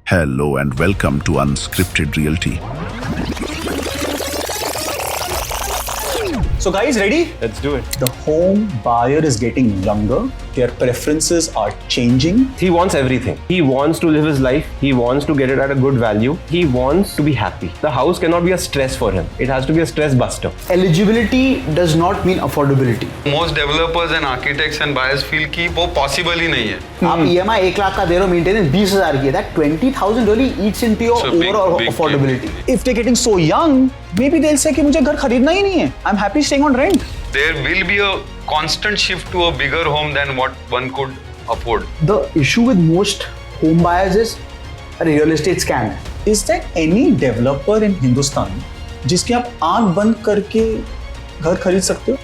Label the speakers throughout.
Speaker 1: Hello and welcome to Unscripted Realty.
Speaker 2: So guys, ready?
Speaker 3: Let's do it.
Speaker 2: The home buyer is getting younger. Their preferences are changing.
Speaker 3: He wants everything. He wants to live his life. He wants to get it at a good value. He wants to be happy. The house cannot be a stress for him. It has to be a stress buster.
Speaker 4: Eligibility does not mean affordability.
Speaker 5: Most developers and architects and buyers feel कि वो possible ही नहीं है.
Speaker 4: आप EMI 1 lakh का दे रहे हो, maintenance 20,000 की है. That 20,000 really eats into your
Speaker 5: So big,
Speaker 4: overall
Speaker 5: big
Speaker 4: affordability.
Speaker 2: If they're getting so young, maybe they'll say कि मुझे घर खरीदना ही नहीं है. I'm happy staying on rent.
Speaker 5: There will be a constant shift to a bigger home than what one could afford.
Speaker 4: The issue with most home buyers is a real estate scam.
Speaker 2: Is there any developer in Hindustan जिसके आप आंख बंद करके घर खरीद सकते हो?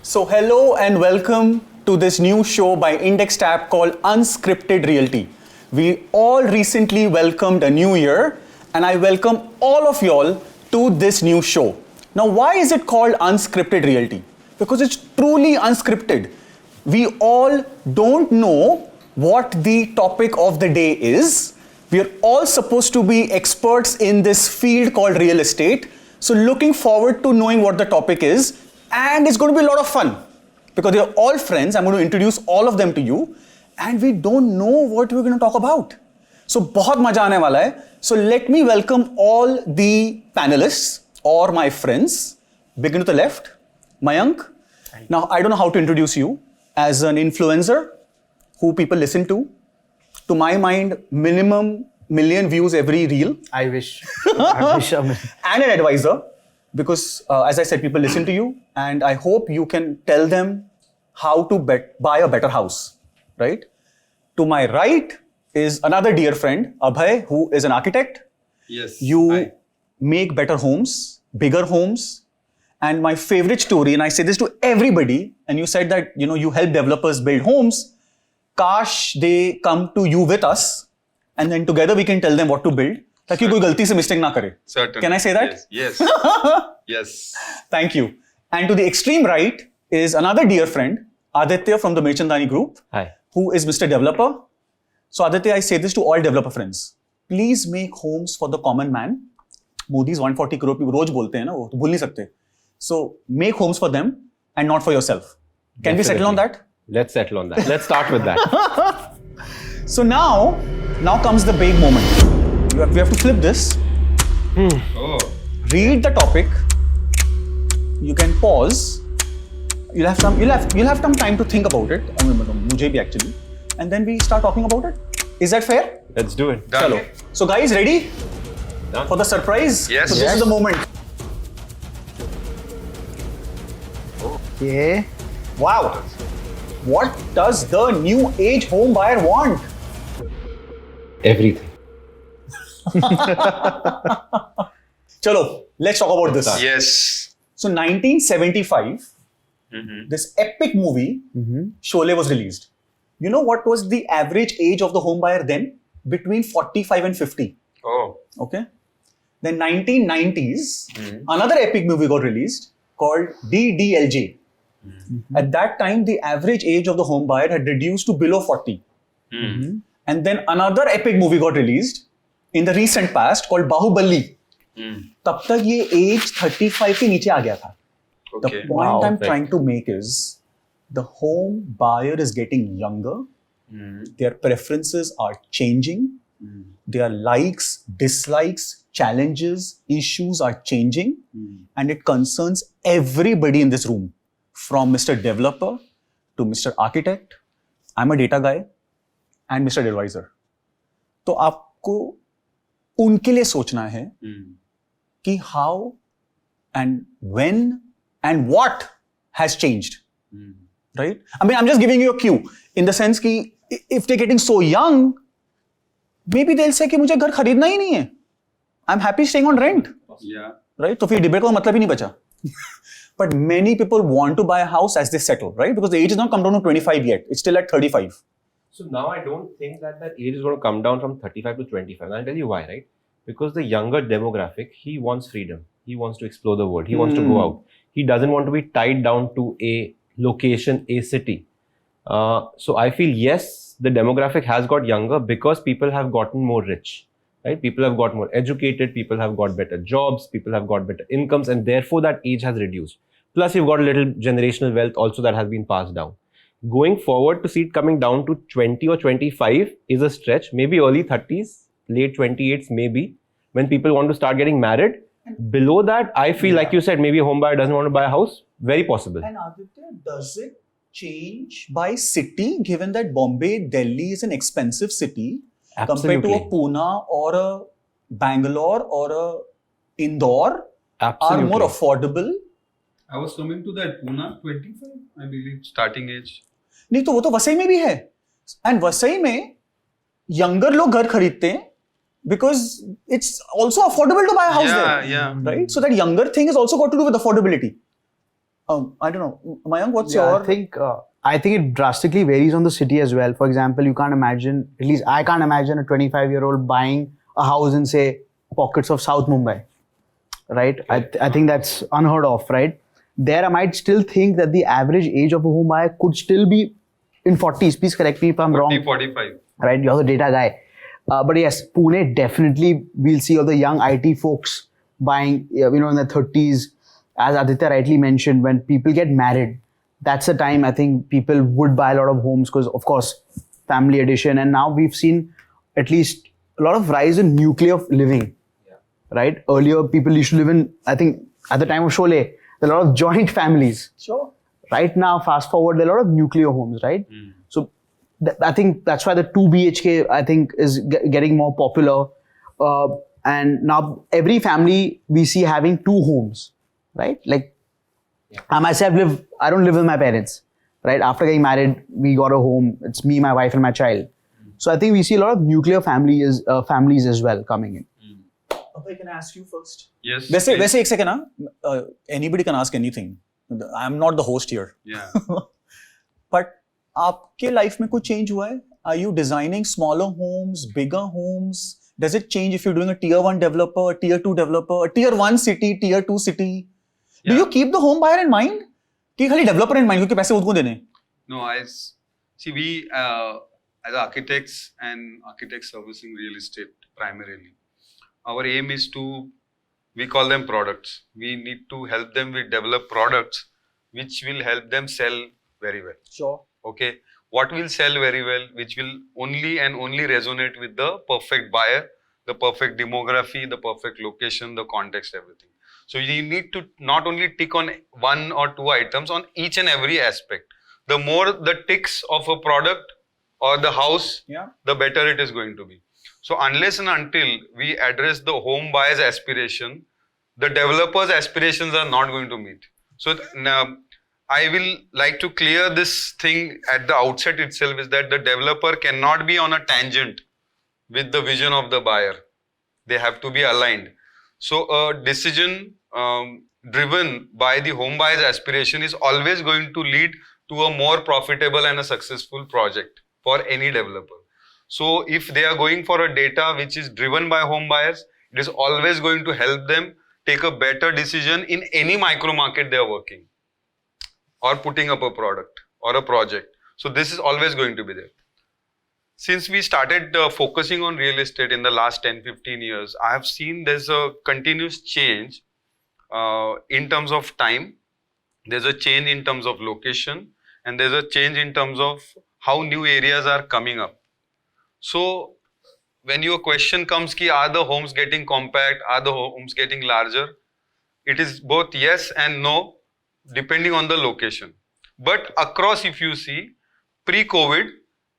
Speaker 2: So hello and welcome to this new show by Index Tab called Unscripted Realty. We all recently welcomed a new year and I welcome all of y'all to this new show. Now why is it called Unscripted Realty? Because it's truly unscripted. We all don't know what the topic of the day is. We are all supposed to be experts in this field called real estate. So looking forward to knowing what the topic is. And it's going to be a lot of fun. Because they're all friends. I'm going to introduce all of them to you. And we don't know what we're going to talk about. So बहुत मजा आने वाला है. So let me welcome all the panelists or my friends. Begin to the left. Mayank. Now, I don't know how to introduce you as an influencer who people listen to. To my mind, minimum million views every reel.
Speaker 4: I wish. I wish.
Speaker 2: And an advisor. Because as I said, people listen to you. And I hope you can tell them how to buy a better house. Right? To my right is another dear friend, Abhay, who is an architect.
Speaker 5: Yes.
Speaker 2: You make better homes, bigger homes. And my favorite story, and I say this to everybody, and you said that, you help developers build homes. Kash, they come to you with us, and then together we can tell them what to build. ताकि कोई गलती से mistake ना करे.
Speaker 5: Certainly.
Speaker 2: Can I say that?
Speaker 5: Yes. Yes.
Speaker 2: Thank you. And to the extreme right is another dear friend, Aditya from the Mirchandani Group.
Speaker 3: Hi.
Speaker 2: Who is Mr. Developer. So Aditya, I say this to all developer friends. Please make homes for the common man. Modi's 140 crore people रोज बोलते हैं ना वो तो भूल नहीं सकते. So make homes for them and not for yourself. Can we settle on that?
Speaker 3: Let's settle on that. Let's start with that.
Speaker 2: So now comes the big moment. We have to flip this.
Speaker 5: Oh.
Speaker 2: Read the topic. You can pause. You'll have some time to think about it. मुझे भी actually. And then we start talking about it. Is that fair?
Speaker 3: Let's do it.
Speaker 5: Done.
Speaker 2: Chalo. So guys, ready?
Speaker 3: Done.
Speaker 2: For the surprise?
Speaker 5: Yes.
Speaker 2: So this is the moment.
Speaker 4: Yeah.
Speaker 2: Wow. What does the new age home buyer want?
Speaker 3: Everything.
Speaker 2: Chalo, let's talk about this.
Speaker 5: Yes.
Speaker 2: So 1975, this epic movie, Sholay, was released. You know what was the average age of the home buyer then? Between 45 and 50.
Speaker 5: Oh.
Speaker 2: Okay. Then 1990s, another epic movie got released called DDLJ. At that time, the average age of the home buyer had reduced to below 40. And then another epic movie got released in the recent past called Bahubali. तब तक ये age 35 के नीचे आ गया था. The
Speaker 5: Okay.
Speaker 2: point I'm trying to make is the home buyer is getting younger. Their preferences are changing. Their likes, dislikes, challenges, issues are changing. And it concerns everybody in this room. From Mr. Developer to Mr. Architect, I'm a data guy, and Mr. Advisor. तो आपको उनके लिए सोचना है कि how and when and what has changed. Right? I mean, I'm just giving you a cue in the sense कि if they're getting so young, maybe they'll say कि मुझे घर खरीदना ही नहीं है. I'm happy staying on rent.
Speaker 5: Yeah.
Speaker 2: Right? तो फिर debate का मतलब ही नहीं बचा. But many people want to buy a house as they settle, right? Because the age has not come down to 25 yet. It's still at 35.
Speaker 3: So now I don't think that age is going to come down from 35 to 25. And I'll tell you why, right? Because the younger demographic, he wants freedom. He wants to explore the world. He wants to go out. He doesn't want to be tied down to a location, a city. So I feel yes, the demographic has got younger because people have gotten more rich, right? People have got more educated, people have got better jobs, people have got better incomes, and therefore that age has reduced. Plus, you've got a little generational wealth also that has been passed down. Going forward, to see it coming down to 20 or 25 is a stretch. Maybe early 30s, late 28s, maybe when people want to start getting married. Below that, I feel like you said, maybe a home buyer doesn't want to buy a house. Very possible.
Speaker 2: And Aditya, does it change by city, given that Bombay, Delhi is an expensive city compared to a Pune or a Bangalore or a Indore are more affordable?
Speaker 5: I was coming to that Pune 25, I believe, starting age.
Speaker 2: नहीं तो वो तो वसई में भी है and Vasai में younger लोग घर खरीदते हैं because it's also affordable to buy a house there, right? So that younger thing has also got to do with affordability. I don't know, Mayank, what's your?
Speaker 4: I think it drastically varies on the city as well. For example, you can't imagine, at least I can't imagine a 25-year-old buying a house in, say, pockets of South Mumbai, right? I think that's unheard of, right? There, I might still think that the average age of a home buyer could still be in 40s. Please correct me if I'm wrong.
Speaker 5: 45.
Speaker 4: Right, you're the data guy. But yes, Pune, definitely we'll see all the young IT folks buying, in their 30s. As Aditya rightly mentioned, when people get married, that's the time I think people would buy a lot of homes because, of course, family addition. And now we've seen at least a lot of rise in nuclear living, right? Earlier, people used to live in, I think, at the time of Sholay, there are a lot of joint families.
Speaker 2: Sure.
Speaker 4: Right now, fast forward, there are a lot of nuclear homes, right? So I think that's why the 2 BHK, I think, is getting more popular. And now every family we see having 2 homes, right? Like I myself I don't live with my parents, right? After getting married, we got a home. It's me, my wife and my child. So I think we see a lot of nuclear families as well coming in.
Speaker 2: I can ask you first.
Speaker 5: Yes.
Speaker 2: वैसे एक second, anybody can ask anything. I'm not the host here.
Speaker 5: Yeah.
Speaker 2: But आपके life में कुछ change हुआ है? Are you designing smaller homes, bigger homes? Does it change if you're doing a tier 1 developer, a tier 2 developer, a tier 1 city, tier 2 city? Do you keep the home buyer in mind? कि खाली developer in mind क्योंकि पैसे उनको देने?
Speaker 5: No, we as architects and architects servicing real estate primarily, our aim is we call them products. We need to help them with develop products which will help them sell very well.
Speaker 2: Sure.
Speaker 5: Okay. What will sell very well, which will only resonate with the perfect buyer, the perfect demography, the perfect location, the context, everything. So you need to not only tick on 1 or 2 items on each and every aspect. The more the ticks of a product or the house, the better it is going to be. So unless and until we address the home buyer's aspiration, the developer's aspirations are not going to meet. So now, I will like to clear this thing at the outset itself, is that the developer cannot be on a tangent with the vision of the buyer. They have to be aligned. So a decision driven by the home buyer's aspiration is always going to lead to a more profitable and a successful project for any developer. So if they are going for a data which is driven by home buyers, it is always going to help them take a better decision in any micro market they are working or putting up a product or a project. So this is always going to be there. Since we started focusing on real estate in the last 10-15 years, I have seen there's a continuous change in terms of time. There's a change in terms of location, and there's a change in terms of how new areas are coming up. So when your question comes, are the homes getting compact? Are the homes getting larger? It is both yes and no, depending on the location. But across, if you see, pre-COVID,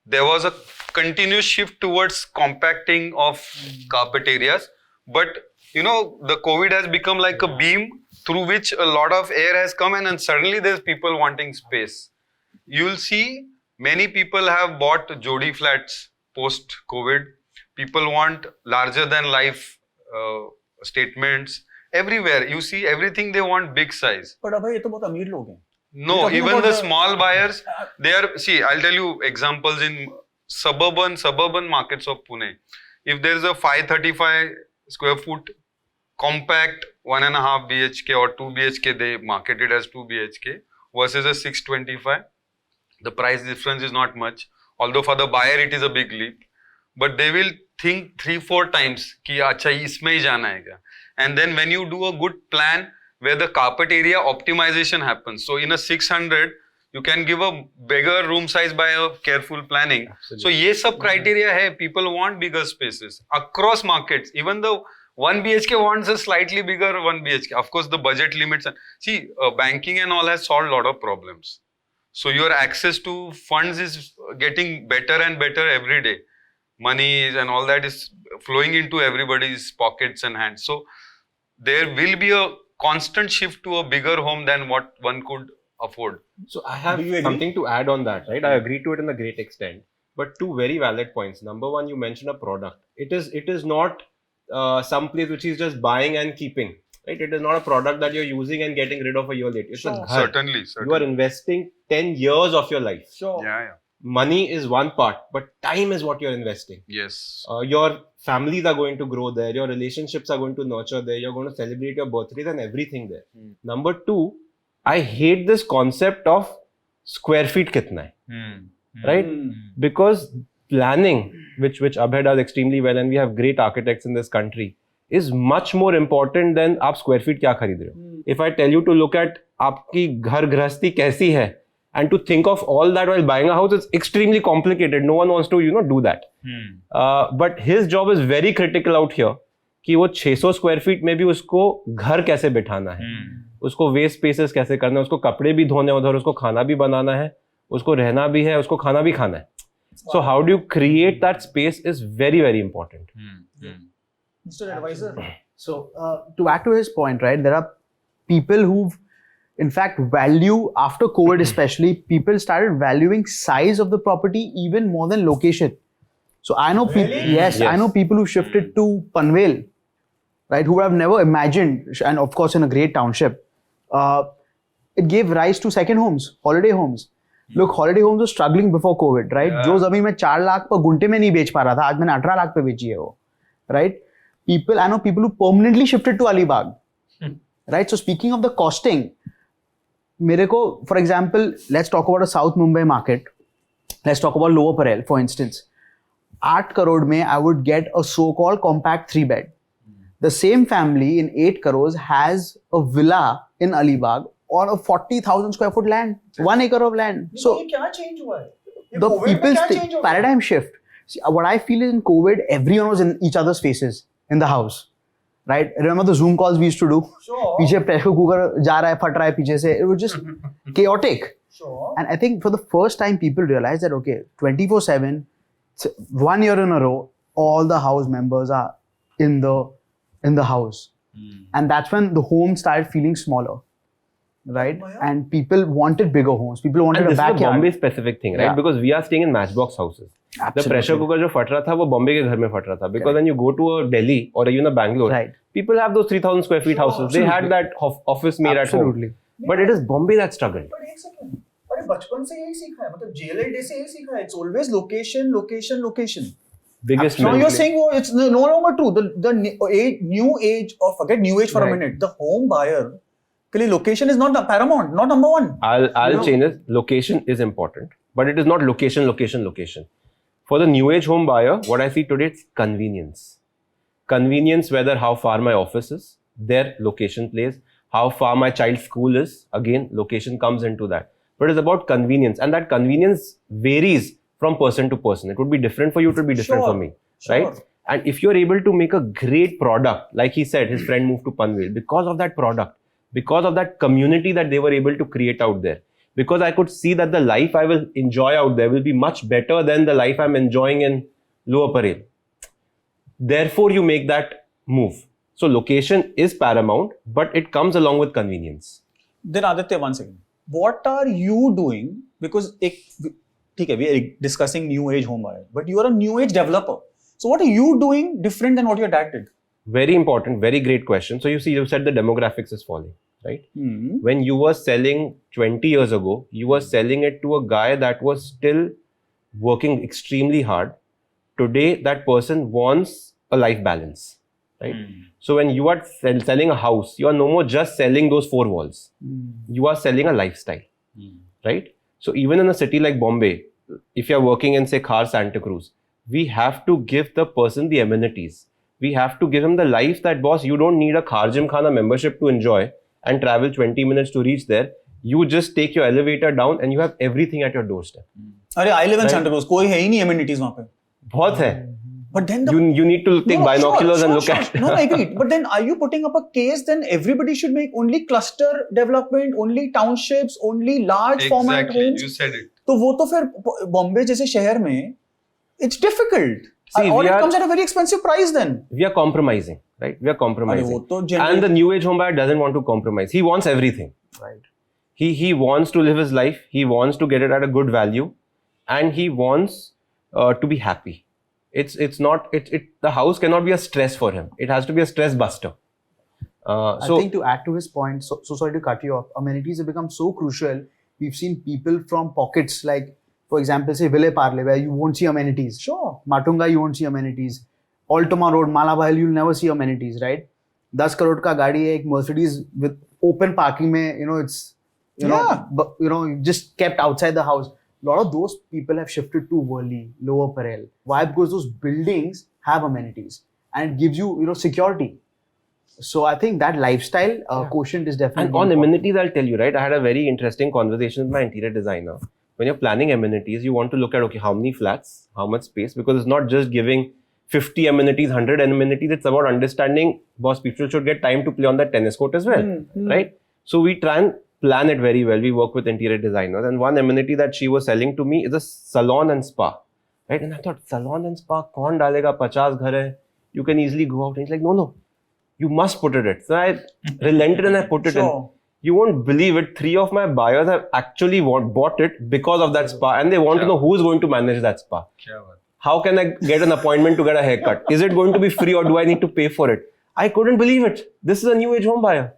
Speaker 5: there was a continuous shift towards compacting of carpet areas. But the COVID has become like a beam through which a lot of air has come in, and suddenly there's people wanting space. You'll see many people have bought Jodi flats post-COVID. People want larger than life statements. Everywhere, you see everything, they want big size.
Speaker 2: But abhay, ye to bahut ameer log hain.
Speaker 5: No, even the small buyers, they are, see, I'll tell you examples in suburban markets of Pune. If there is a 535 square foot compact 1.5 BHK or 2 BHK, they market it as 2 BHK versus a 625. The price difference is not much. Although for the buyer it is a big leap. But they will think 3-4 times कि अच्छा इसमें ही जाना है क्या. And then when you do a good plan where the carpet area optimization happens. So in a 600, you can give a bigger room size by a careful planning. Absolutely. So ये सब criteria है. People want bigger spaces across markets. Even though 1 BHK wants a slightly bigger 1 BHK. Of course, the budget limits. See, banking and all has solved a lot of problems. So your access to funds is getting better and better every day. Money and all that is flowing into everybody's pockets and hands. So there will be a constant shift to a bigger home than what one could afford.
Speaker 3: So I have something to add on that, right? I agree to it in a great extent. But two very valid points. Number one, you mentioned a product. It is not some place which is just buying and keeping. Right? It is not a product that you're using and getting rid of a year later. It's a ghar.
Speaker 5: Certainly.
Speaker 3: You are investing 10 years of your life.
Speaker 2: Sure.
Speaker 5: Yeah.
Speaker 3: Money is one part, but time is what you're investing.
Speaker 5: Yes.
Speaker 3: Your families are going to grow there. Your relationships are going to nurture there. You're going to celebrate your birthdays and everything there. Number two, I hate this concept of square feet kitna hai. Right? Because planning, which Abhay does extremely well, and we have great architects in this country, is much more important than आप square feet क्या खरीद रहे हो. If I tell you to look at आपकी घर गृहस्थी कैसी है, and to think of all that while buying a house, it's extremely complicated. No one wants to, do that. But his job is very critical out here कि वो 600 square feet में भी उसको घर कैसे बिठाना है, उसको waste spaces कैसे करना है, उसको कपड़े भी धोने उधर, उसको खाना भी बनाना है, उसको रहना भी है, उसको खाना भी खाना है. So how do you create that space is very, very important.
Speaker 2: Mr. Advisor.
Speaker 4: So to add to his point, right, there are people who've in fact value after COVID especially, people started valuing size of the property even more than location. So I know people, yes, I know people who shifted to Panvel, right, who have never imagined, and of course in a great township, it gave rise to second homes, holiday homes. Look, holiday homes were struggling before COVID, right? जो ज़मीन मैं 4 लाख पर गुंटे में नहीं बेच पा रहा था, आज मैंने 18 लाख पे बेची है वो, right? People, I know people who permanently shifted to Alibag, right? So speaking of the costing, मेरे को, for example, let's talk about a South Mumbai market. Let's talk about Lower Parel, for instance. 8 crore में I would get a so-called compact 3-bed. The same family in 8 crores has a villa in Alibag on a 40,000 square foot land, 1 acre of land. So
Speaker 2: क्या change हुआ है?
Speaker 4: the people's paradigm shift. See, what I feel is in COVID, everyone was in each other's faces in the house. Right? Remember the Zoom calls we used to do?
Speaker 2: Sure.
Speaker 4: पीछे pressure cooker जा रहा है, फट रहा है पीछे से. It was just chaotic.
Speaker 2: Sure.
Speaker 4: And I think for the first time, people realized that, okay, 24/7, 1 year in a row, all the house members are in the house. And that's when the home started feeling smaller. Right? And people wanted bigger homes. People wanted
Speaker 3: and
Speaker 4: a backyard.
Speaker 3: This is a Bombay specific thing, right?
Speaker 4: Yeah.
Speaker 3: Because we are staying in matchbox houses.
Speaker 4: Absolutely.
Speaker 3: The pressure cooker जो फट रहा था वो बॉम्बे के घर में फट रहा था. Because when you go to a Delhi or even a Bangalore,
Speaker 4: right,
Speaker 3: people have those 3,000 square feet houses. They had that office made at home. But it is Bombay that struggled.
Speaker 2: But एक second. अरे बचपन से यही सीखा है, मतलब JLL day से यही सीखा है. It's always location, location, location.
Speaker 3: Biggest.
Speaker 2: Now you're saying, well, it's no longer true. The new age, or forget new age for a minute. The home buyer, location is not the paramount, not number one.
Speaker 3: I'll change this. Location is important, but it is not location. For the new age home buyer, what I see today is convenience. Convenience, whether how far my office is, their location plays, how far my child's school is, again, location comes into that. But it's about convenience, and that convenience varies from person to person. It would be different for you, it would be different for me, right? And if you're able to make a great product, like he said, his friend moved to Panvel, because of that product, because of that community that they were able to create out there, because I could see that the life I will enjoy out there will be much better than the life I'm enjoying in Lower Parel. Therefore, you make that move. So location is paramount, but it comes along with convenience.
Speaker 2: Then Aditya, one second. What are you doing? Because we are discussing new age home buyer, but you are a new age developer. So what are you doing different than what your dad did?
Speaker 3: Very important, very great question. So you said the demographics is falling, right? When you were selling 20 years ago, you were selling it to a guy that was still working extremely hard. Today, that person wants a life balance, right? So when you are selling a house, you are no more just selling those 4 walls. You are selling a lifestyle, right? So even in a city like Bombay, if you're working in say Khar Santa Cruz, we have to give the person the amenities. We have to give him the life that, boss, you don't need a Khar Gym Khana membership to enjoy and travel 20 minutes to reach there. You just take your elevator down and you have everything at your doorstep.
Speaker 2: अरे I live in Santa Cruz, कोई है ही नहीं amenities वहाँ पे.
Speaker 3: बहुत है.
Speaker 2: But then
Speaker 3: you need to take binoculars and look at.
Speaker 2: No, I agree. But then, are you putting up a case? Then everybody should make only cluster development, only townships, only large format homes.
Speaker 5: You said it.
Speaker 2: तो वो तो फिर बॉम्बे जैसे शहर में, it's difficult.
Speaker 3: See,
Speaker 2: or it comes at a very expensive price. Then
Speaker 3: we are compromising, right? We are compromising.
Speaker 2: वो तो generally,
Speaker 3: and the new age home buyer doesn't want to compromise. He wants everything.
Speaker 4: Right.
Speaker 3: He wants to live his life. He wants to get it at a good value, and he wants to be happy. It's not the house cannot be a stress for him. It has to be a stress buster.
Speaker 4: I think to add to his point, so sorry to cut you off. Amenities have become so crucial. We've seen people from pockets like, for example, say Ville Parle, where you won't see amenities.
Speaker 2: Sure.
Speaker 4: Matunga, you won't see amenities. Altamont Road, Malabahal, you'll never see amenities, right? 10 crore ka gaadi hai, ek Mercedes with open parking mein, it's just kept outside the house. A lot of those people have shifted to Worli, Lower Parel. Why? Because those buildings have amenities and it gives you, security. So I think that lifestyle quotient is definitely
Speaker 3: And on
Speaker 4: important.
Speaker 3: amenities, I'll tell you, right? I had a very interesting conversation with my interior designer. When you're planning amenities, you want to look at, okay, how many flats, how much space, because it's not just giving 50 amenities, 100 amenities. It's about understanding, boss, people should get time to play on that tennis court as well, right? So we try and plan it very well. We work with interior designers, and one amenity that she was selling to me is a salon and spa, right? And I thought, salon and spa, kaun dalega, 50 ghar hai, you can easily go out. And he's like, no, you must put it in. So I relented and I put it in. You won't believe it. 3 of my buyers have actually bought it because of that spa, and they want to know who is going to manage that spa. How can I get an appointment to get a haircut? Is it going to be free or do I need to pay for it? I couldn't believe it. This is a new age home buyer.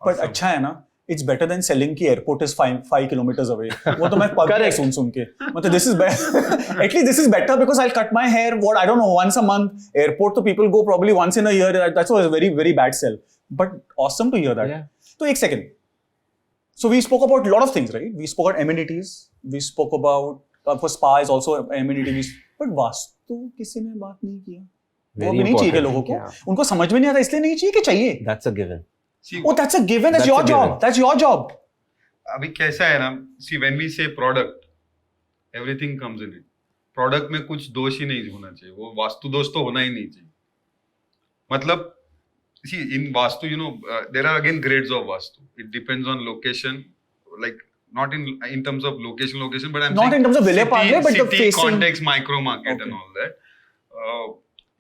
Speaker 2: But अच्छा है ना, it's better than selling कि airport is 5 kilometers away. वो तो मैं पढ़ के सुन के. मतलब this is better. At least this is better because I'll cut my hair. I don't know, once a month. Airport to people go probably once in a year. That's a very very bad sell. But awesome to hear that.
Speaker 3: Yeah.
Speaker 2: So एक second. So we spoke about a lot of things, right? We spoke about amenities. We spoke about for spa is also amenities. But vastu किसी ने बात नहीं किया. वो भी नहीं चाहिए लोगों को. उनको समझ में नहीं आता इसलिए नहीं चाहिए कि चाहिए.
Speaker 3: That's a given.
Speaker 5: See,
Speaker 2: that's a given. That's your job. That's your job.
Speaker 5: अभी कैसा है ना, see when we say product, everything comes in it. Product में कुछ दोष ही नहीं होना चाहिए. वो वास्तु दोष तो होना ही नहीं चाहिए. मतलब, see in Vastu, there are again grades of Vastu. It depends on location, like not in terms of location, but I'm
Speaker 2: not in terms of Ville Parle, but the
Speaker 5: city
Speaker 2: facing
Speaker 5: context, micro market and all that.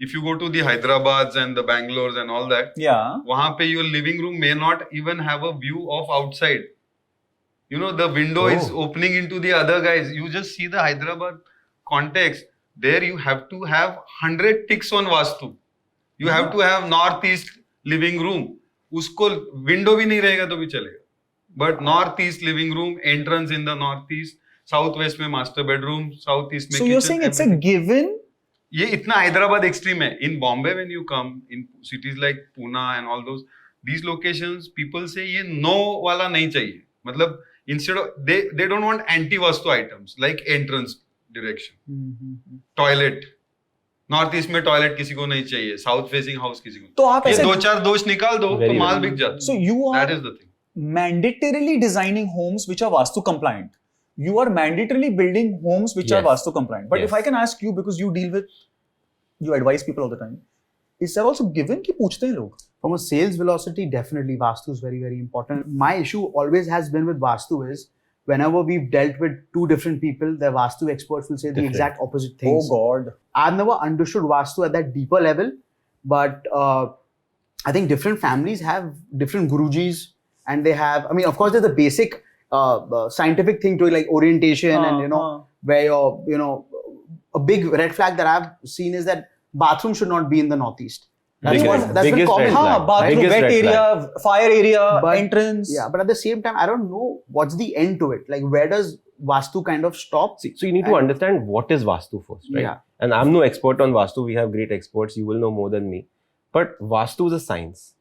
Speaker 5: If you go to the Hyderabad's and the Bangalore's and all that, वहाँ पे your living room may not even have a view of outside. The window is opening into the other guys. You just see the Hyderabad context. There you have to have 100 ticks on Vastu. You have to have northeast living room. उसको window भी नहीं रहेगा तो भी चलेगा. But northeast living room, entrance in the northeast, southwest में master bedroom, southeast में
Speaker 2: so
Speaker 5: kitchen. So
Speaker 2: you're saying it's a given?
Speaker 5: ये इतना हैदराबाद एक्सट्रीम है. In Bombay, when you come in cities like Pune and all those, these locations, people say ये no वाला नहीं चाहिए. मतलब instead of they don't want anti-vastu items like entrance direction, toilet. North east में toilet किसी को नहीं चाहिए, साउथ फेसिंग हाउस किसी को. तो आप ऐसे 2-4 दोष निकाल दो तो माल बिक जाता है.
Speaker 2: So you are
Speaker 5: that is the thing.
Speaker 2: Mandatorily designing homes which are Vastu compliant. You are mandatorily building homes which are Vastu compliant. But if I can ask you, because you advise people all the time, is that also given कि पूछते हैं लोग?
Speaker 4: From a sales velocity, definitely Vastu is very, very important. My issue always has been with Vastu is whenever we've dealt with 2 different people, the Vastu experts will say the exact opposite things.
Speaker 2: Oh God.
Speaker 4: I've never understood Vastu at that deeper level, but I think different families have different gurujis, and they have, of course there's a basic scientific thing to it, like orientation and where you're, a big red flag that I've seen is that bathroom should not be in the northeast. That's been common.
Speaker 2: Bathroom, wet area, fire area, entrance.
Speaker 4: Yeah, but at the same time, I don't know what's the end to it. Like, where does Vastu kind of stop?
Speaker 3: So you need to understand what is Vastu first, right? Yeah. And I'm no expert on Vastu. We have great experts. You will know more than me. But Vastu is a science.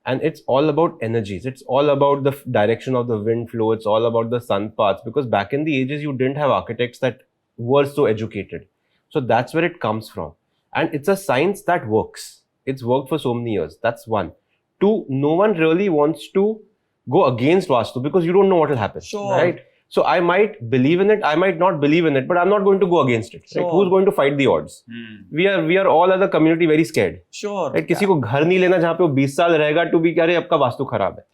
Speaker 3: And it's all about energies. It's all about the direction of the wind flow. It's all about the sun paths. Because back in the ages, you didn't have architects that were so educated. So that's where it comes from. And it's a science that works. It's worked for so many years. That's one. Two, no one really wants to go against Vastu because you don't know what will happen.
Speaker 2: Sure.
Speaker 3: Right? So I might believe in it, I might not believe in it, but I'm not going to go against it.
Speaker 2: Sure.
Speaker 3: Right? Who's going to fight the odds? We are all as a community very scared.
Speaker 2: Sure.
Speaker 3: Right? किसी को घर नहीं लेना जहाँ पे वो 20 साल रहेगा to be अरे आपका वास्तु खराब है.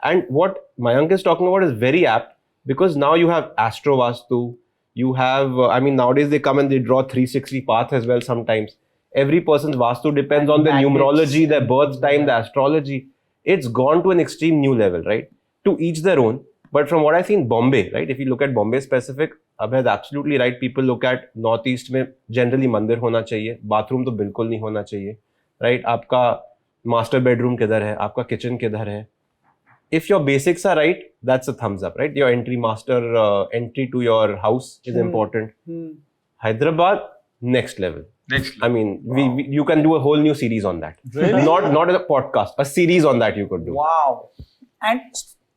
Speaker 3: And what Mayank is talking about is very apt because now you have Astro Vastu, you have, nowadays they come and they draw 360 path as well sometimes. Every person's Vastu depends on the numerology, their birth time, the astrology. It's gone to an extreme new level, right? To each their own. But from what I see in Bombay, right? If you look at Bombay specific, Abhay is absolutely right. People look at Northeast में generally मंदिर होना चाहिए, bathroom तो बिल्कुल नहीं होना चाहिए, right? आपका master bedroom किधर है, आपका kitchen किधर है. If your basics are right, that's a thumbs up, right? Your entry to your house is important. Hyderabad, next level.
Speaker 5: Next level.
Speaker 3: I mean, you can do a whole new series on that.
Speaker 2: Really?
Speaker 3: Not as a podcast, a series on that you could do.
Speaker 2: Wow. And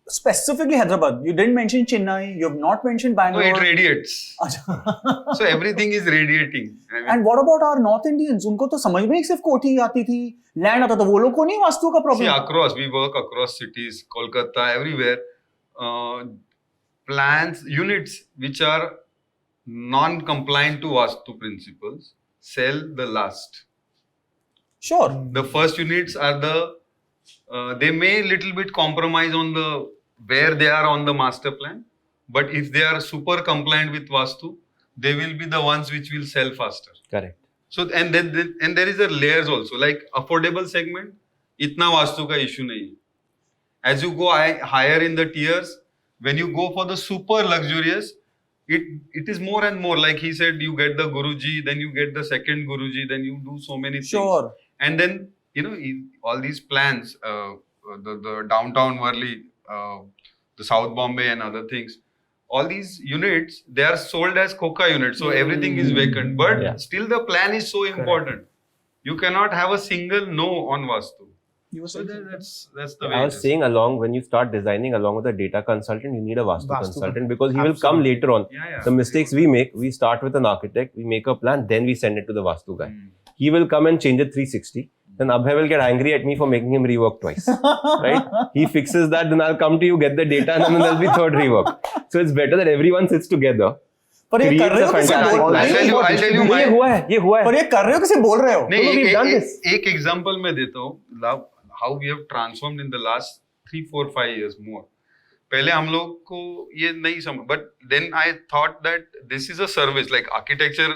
Speaker 2: specifically Hyderabad, you didn't mention Chennai, you have not mentioned
Speaker 5: No,
Speaker 2: Bangalore.
Speaker 5: it radiates. So everything is radiating.
Speaker 2: And what about our North Indians? उनको तो समझ में सिर्फ कोठी आती थी, land आता था, वो लोग को नहीं वास्तु का
Speaker 5: See,
Speaker 2: problem.
Speaker 5: across, we work across cities, Kolkata, everywhere. Plans, units which are non-compliant to Vastu principles sell the last.
Speaker 2: Sure.
Speaker 5: The first units are they may little bit compromise on the where they are on the master plan, but if they are super compliant with Vastu, they will be the ones which will sell faster.
Speaker 3: Correct.
Speaker 5: So and there is a layers also, like affordable segment, itna Vastu ka issue nahi hai. As you go higher in the tiers, when you go for the super luxurious, it is more and more, like he said, you get the Guruji, then you get the second Guruji, then you do so many things.
Speaker 2: Sure.
Speaker 5: And then, all these plans, the downtown Worli, the South Bombay and other things, all these units, they are sold as Coca units. So everything is vacant. But still the plan is so important. You cannot have a single no on Vastu. So that's the way
Speaker 3: I was saying when you start designing along with a data consultant, you need a Vastu consultant because he will come later on.
Speaker 5: Yeah.
Speaker 3: The mistakes we make, we start with an architect, we make a plan, then we send it to the Vastu guy. He will come and change it 360. Then Abhay will get angry at me for making him rework twice. Right? He fixes that, then I'll come to you, get the data, and then there'll be third rework. So it's better that everyone sits together.
Speaker 2: पर ये कर रहे हो किसे बोल रहे हो?
Speaker 5: I'll tell you
Speaker 3: ये हुआ है.
Speaker 2: पर ये कर रहे हो किसे बोल रहे हो?
Speaker 5: नहीं, एक एग्जांपल मैं देता हूँ how we have transformed in the last 3, 4, 5 years more. पहले हम लोग को ये नहीं समझ, but then I thought that this is a service, like architecture.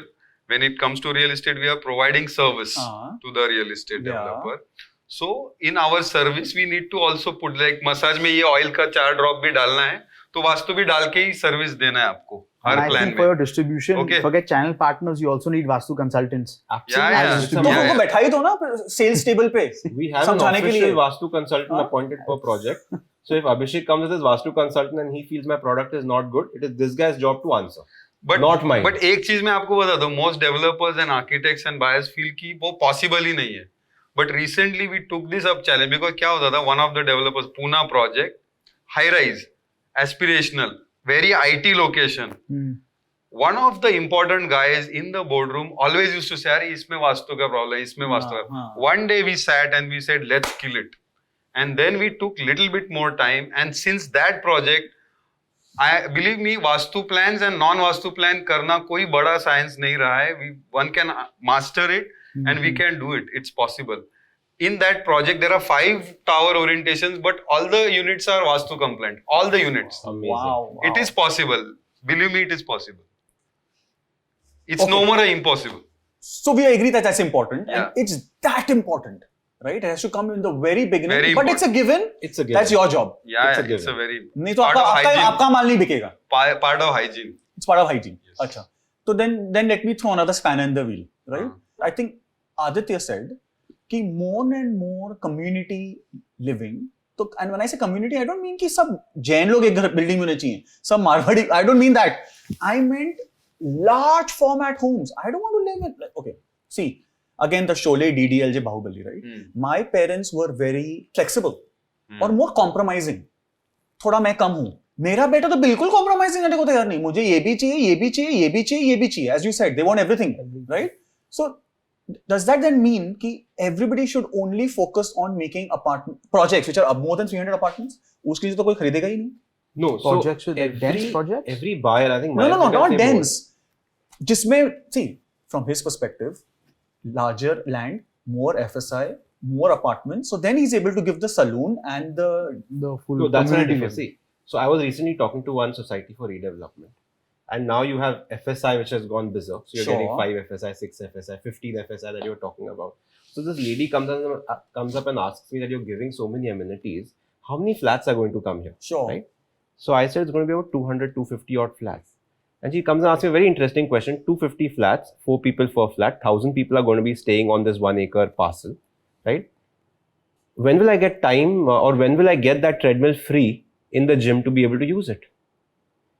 Speaker 5: When it comes to real estate, we are providing service to the real estate developer. So in our service, we need to also put, like massage में ये oil का 4 drop भी डालना है, तो वास्तु भी डाल के ही service देना है आपको.
Speaker 4: And I think for your distribution, forget channel partners, you also need Vastu consultants.
Speaker 2: तो उनको बैठा ही दो ना sales table पे.
Speaker 3: We have an official Vastu consultant appointed per project. So if Abhishek comes as Vastu consultant and he feels my product is not good, it is this guy's job to answer.
Speaker 5: But
Speaker 3: not mine.
Speaker 5: But एक चीज मैं आपको बता दूं, most developers and architects and buyers feel कि वो possible ही नहीं है. But recently we took this up challenge because क्या होता था, one of the developers, Pune project, high rise, aspirational, very IT location. One of the important guys in the boardroom always used to say, "Arey, इसमें वास्तु का problem है, इसमें वास्तु का." One day we sat and we said, "Let's kill it." And then we took little bit more time, and since that project, believe me, Vastu plans and non-Vastu plan करना कोई बड़ा science नहीं रहा है. One can master it and we can do it. It's possible. In that project, there are 5 tower orientations, but all the units are Vastu compliant. All the units.
Speaker 3: Amazing.
Speaker 2: Wow.
Speaker 5: It is possible. Believe me, it is possible. It's no more impossible.
Speaker 2: So we agree that that's important.
Speaker 5: Yeah.
Speaker 2: And it's that important. Right? It has to come in the very beginning.
Speaker 5: Very
Speaker 2: but it's a given.
Speaker 3: It's a given.
Speaker 2: That's your job.
Speaker 5: Yeah, it's a very
Speaker 2: नहीं तो आपका माल नहीं बिकेगा.
Speaker 5: Part of hygiene.
Speaker 2: It's part of hygiene.
Speaker 5: Yes.
Speaker 2: अच्छा. So then let me throw another spanner in the wheel. Right? I think Aditya said कि more and more community living. तो and when I say community, I don't mean कि सब जैन लोग एक building में होने चाहिए. सब Marwari. I don't mean that. I meant large format homes. I don't want to live in. Okay. See. again the Sholay DDL je Bahubali, right? My parents were very flexible or more compromising. थोड़ा मैं कम हूँ, मेरा बेटा तो बिल्कुल compromising करने को तैयार नहीं, मुझे ये भी चाहिए, ये भी चाहिए, ये भी चाहिए, ये भी चाहिए. As you said, they want everything, right? So does that then mean कि everybody should only focus on making apartment projects which are more than 300 apartments? उसके लिए तो कोई खरीदेगा ही नहीं.
Speaker 3: No,
Speaker 4: Projects
Speaker 3: so
Speaker 4: with dense projects?
Speaker 3: every buyer, I think.
Speaker 2: No,
Speaker 3: Mayank, you can
Speaker 2: not
Speaker 3: say
Speaker 2: dense. जिसमें, see, from his perspective, larger land, more FSI, more apartments. So then he's able to give the saloon and the
Speaker 4: full
Speaker 3: No, that's what I
Speaker 4: community
Speaker 3: differ.
Speaker 4: level.
Speaker 3: See, so I was recently talking to one society for redevelopment, and now you have FSI which has gone berserk. So you're getting 5 FSI, 6 FSI, 15 FSI that you're talking about. So this lady comes up and asks me that you're giving so many amenities. How many flats are going to come here?
Speaker 2: Sure.
Speaker 3: Right? So I said it's going to be about 200, 250 odd flats. And she comes and asks me a very interesting question. 250 flats, 4 people per flat, 1,000 people are going to be staying on this 1 acre parcel, right? When will I get time or when will I get that treadmill free in the gym to be able to use it?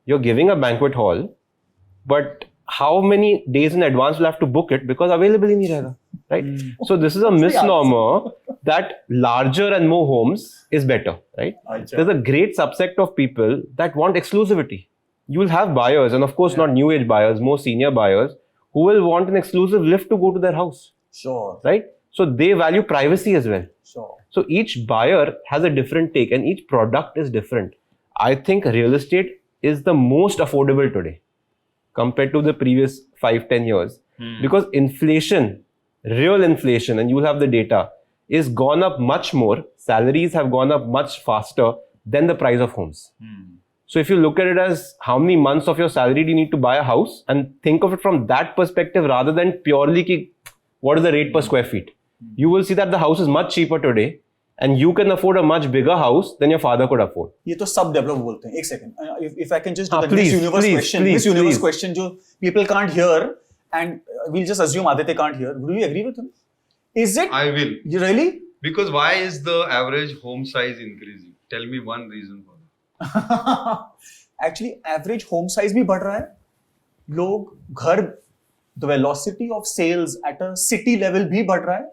Speaker 3: You're giving a banquet hall, but how many days in advance will I have to book it because available ही नहीं रहेगा, right? So this is a misnomer that larger and more homes is better, right? There's a great subsect of people that want exclusivity. You will have buyers, and of course not new age buyers, more senior buyers who will want an exclusive lift to go to their house.
Speaker 2: Sure.
Speaker 3: Right? So they value privacy as well.
Speaker 2: Sure.
Speaker 3: So each buyer has a different take and each product is different. I think real estate is the most affordable today compared to the previous 5-10 years because inflation, real inflation, and you'll have the data, is gone up much more. Salaries have gone up much faster than the price of homes. So if you look at it as how many months of your salary do you need to buy a house and think of it from that perspective rather than purely ki, what is the rate per square feet, you will see that the house is much cheaper today and you can afford a much bigger house than your father could afford.
Speaker 2: ये तो सब develop बोलते हैं. एक second, if I can just do the
Speaker 3: please,
Speaker 2: Miss Universe
Speaker 3: please,
Speaker 2: question,
Speaker 3: please,
Speaker 2: Miss Universe
Speaker 3: please.
Speaker 2: question जो people can't hear and we'll just assume Aditya can't hear. Would you agree with him? Is it?
Speaker 5: I will.
Speaker 2: You really?
Speaker 5: Because why is the average home size increasing? Tell me one reason for that.
Speaker 2: Actually, average home size भी बढ़ रहा है. लोग घर, the velocity of sales at a city level भी बढ़ रहा है.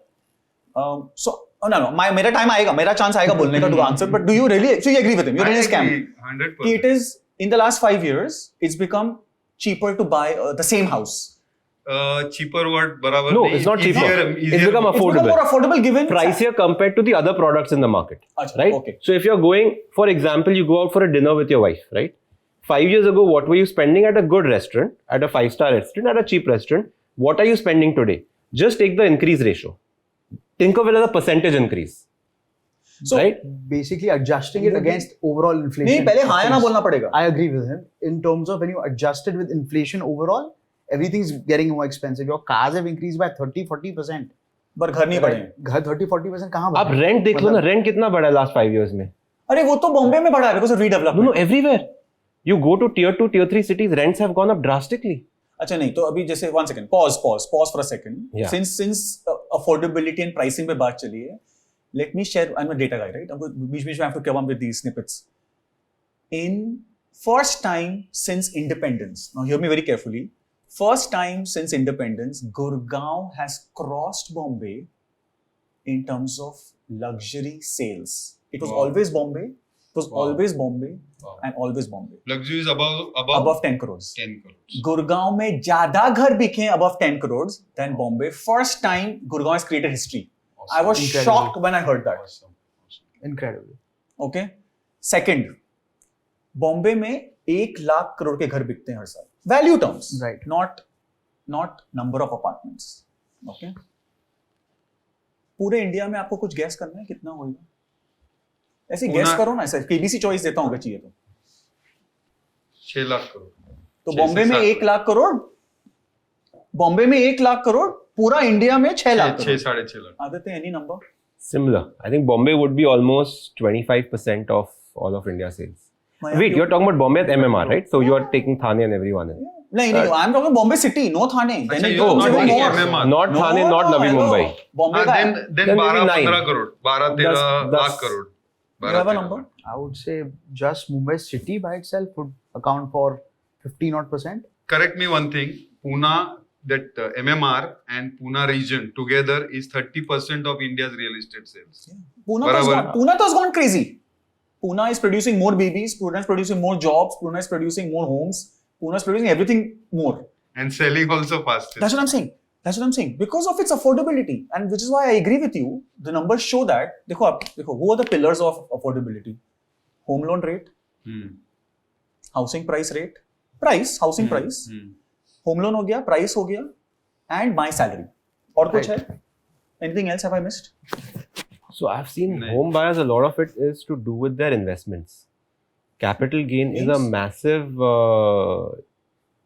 Speaker 2: So, no, मेरा time आएगा, मेरा chance आएगा बोलने का to answer. But do you really? So you agree with him? You're in his camp.
Speaker 5: 100%.
Speaker 2: It is in the last 5 years, it's become cheaper to buy the same house.
Speaker 5: Cheaper what? बराबर
Speaker 3: No,
Speaker 5: नहीं.
Speaker 3: it's not cheaper.
Speaker 5: Easier.
Speaker 3: It's become
Speaker 2: It's become
Speaker 3: affordable.
Speaker 2: more affordable given
Speaker 3: Pricier compared to the other products in the market,
Speaker 2: Achha,
Speaker 3: right?
Speaker 2: okay.
Speaker 3: So if you're going, for example, you go out for a dinner with your wife, right? 5 years ago, what were you spending at a good restaurant, at a 5-star restaurant, at a cheap restaurant? What are you spending today? Just take the increase ratio. Think of it as a percentage increase.
Speaker 2: So,
Speaker 3: right?
Speaker 4: Basically adjusting it against overall inflation.
Speaker 2: नहीं, पहले हाँ या ना बोलना पड़ेगा.
Speaker 4: I agree with him. In terms of when you adjust it with inflation overall, everything's getting more expensive. Your cars have increased by 30-40%.
Speaker 2: पर घर नहीं बढ़े.
Speaker 4: घर 30-40% कहाँ
Speaker 3: आप rent देख लो ना, rent कितना बढ़ा है last 5 years में?
Speaker 2: अरे वो तो बॉम्बे में बढ़ा है because of redevelopment.
Speaker 3: No, everywhere. You go to tier 2, tier 3 cities, rents have gone up drastically.
Speaker 2: अच्छा नहीं तो अभी जैसे one second, pause for a second.
Speaker 3: Yeah.
Speaker 2: Since affordability and pricing पे बात चली है, let me share. I'm a data guy, right? बीच में I have to come up with these snippets. In first time since independence, now hear me very carefully. First time since independence, Gurgaon has crossed Bombay in terms of luxury sales. It was always Bombay. It was always Bombay and always Bombay.
Speaker 5: Luxury is above 10
Speaker 2: crores.
Speaker 5: 10 crores.
Speaker 2: Gurgaon में ज़्यादा घर बिके above 10 crores than Bombay. First time Gurgaon has created history.
Speaker 5: Awesome.
Speaker 2: I was shocked when I heard that.
Speaker 5: Awesome.
Speaker 4: Incredible.
Speaker 2: Okay. Second, Bombay में 1 लाख करोड़ के घर बिकते हैं हर साल. Value terms,
Speaker 4: Right.
Speaker 2: Not number of apartments. Okay. पूरे India में आपको कुछ गैस करना है कितना होगा? ऐसे गैस करो ना, ऐसे केबीसी चॉइस देता हूँ अगर चाहिए तो.
Speaker 5: 6 लाख करोड़.
Speaker 2: तो बॉम्बे में 1 लाख करोड़, बॉम्बे में 1 लाख करोड़, पूरा इंडिया में 6 lakh crore.
Speaker 5: 6-6.5 lakh.
Speaker 2: Aditya, any number?
Speaker 3: Similar. I think Bombay would be almost 25% of all of India's sales. Wait, you're talking about Bombay at MMR, right? So you are taking Thane and everyone in.
Speaker 2: नहीं, I'm talking Bombay city, no Thane. Then it
Speaker 5: you're
Speaker 2: goes
Speaker 5: not
Speaker 2: even
Speaker 5: taking
Speaker 2: more.
Speaker 5: MMR.
Speaker 3: Not Thane, not Navi
Speaker 2: hello.
Speaker 3: Mumbai.
Speaker 2: Bombay का
Speaker 5: Then
Speaker 3: maybe
Speaker 5: 12-15 crore. 12-13 lakh crore.
Speaker 2: you have a number?
Speaker 4: I would say just Mumbai city by itself would account for 15% odd.
Speaker 5: Correct me one thing. Pune that MMR and Pune region together is 30% of India's real estate sales.
Speaker 2: Pune has gone crazy. Pune is producing more babies. Pune is producing more jobs. Pune is producing more homes. Pune is producing everything more.
Speaker 5: And selling also faster.
Speaker 2: That's what I'm saying. Because of its affordability, and which is why I agree with you. The numbers show that. Dekho, who are the pillars of affordability? Home loan rate, housing price rate, housing price, home loan हो गया, price हो गया, and my salary. और कुछ है? Anything else have I missed?
Speaker 3: So I've seen home buyers, a lot of it is to do with their investments. Capital gain is a massive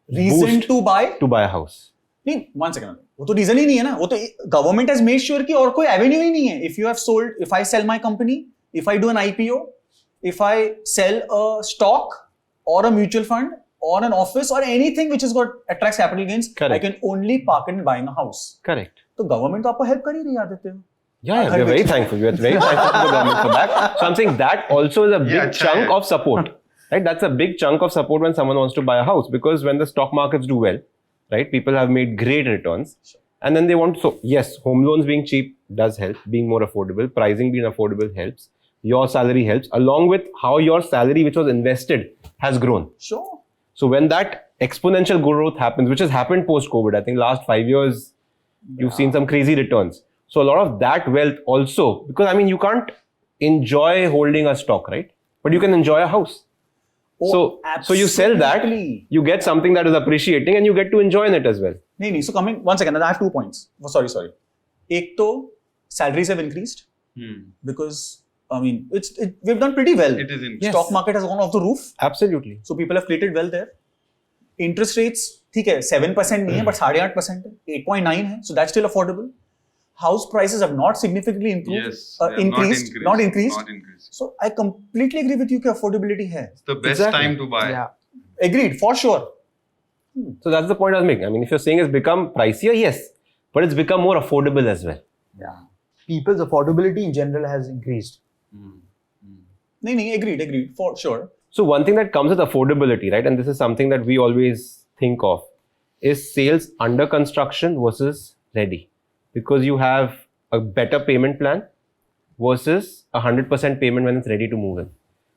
Speaker 2: reason to buy
Speaker 3: a house.
Speaker 2: नहीं, one second. वो तो reason ही नहीं है ना. वो तो government has made sure कि और कोई avenue ही नहीं है. If you have sold, if I sell my company, if I do an IPO, if I sell a stock or a mutual fund or an office or anything which has got attracts capital gains,
Speaker 3: Correct.
Speaker 2: I can only park it in buying a house.
Speaker 3: Correct.
Speaker 2: तो government तो आपको help कर ही रही है Aditya.
Speaker 3: Yeah, we are very thankful. We are very thankful to the government for that. So I'm saying that also is a big chunk of support. Right? That's a big chunk of support when someone wants to buy a house, because when the stock markets do well, right, people have made great returns. And then they want, so yes, home loans being cheap does help, being more affordable, pricing being affordable helps, your salary helps, along with how your salary which was invested has grown.
Speaker 2: Sure.
Speaker 3: So when that exponential growth happens, which has happened post-COVID, I think last 5 years, you've seen some crazy returns. So a lot of that wealth also, because I mean, you can't enjoy holding a stock, right? But you can enjoy a house.
Speaker 2: Oh,
Speaker 3: so you sell that,
Speaker 2: absolutely.
Speaker 3: you get something that is appreciating and you get to enjoy in it as well.
Speaker 2: नहीं. So coming, one second, I have 2 points. Oh, sorry. एक तो salaries have increased because I mean, we've done pretty well.
Speaker 5: It is increased.
Speaker 2: Stock market has gone off the roof.
Speaker 3: Absolutely.
Speaker 2: So people have created wealth there. Interest rates, ठीक है, 7% नहीं है, but 8.5% है, 8.9 है. So that's still affordable. House prices have not significantly improved.
Speaker 5: Yes,
Speaker 2: increased, not increased.
Speaker 5: Not increased.
Speaker 2: So I completely agree with you that affordability hai.
Speaker 5: It's the best time to buy.
Speaker 4: Yeah.
Speaker 2: Agreed, for sure.
Speaker 3: So that's the point I was making. I mean, if you're saying it's become pricier, yes, but it's become more affordable as well.
Speaker 4: Yeah. People's affordability in general has increased.
Speaker 2: नहीं, agreed, for sure.
Speaker 3: So one thing that comes with affordability, right, and this is something that we always think of, is sales under construction versus ready. Because you have a better payment plan versus 100% payment when it's ready to move in.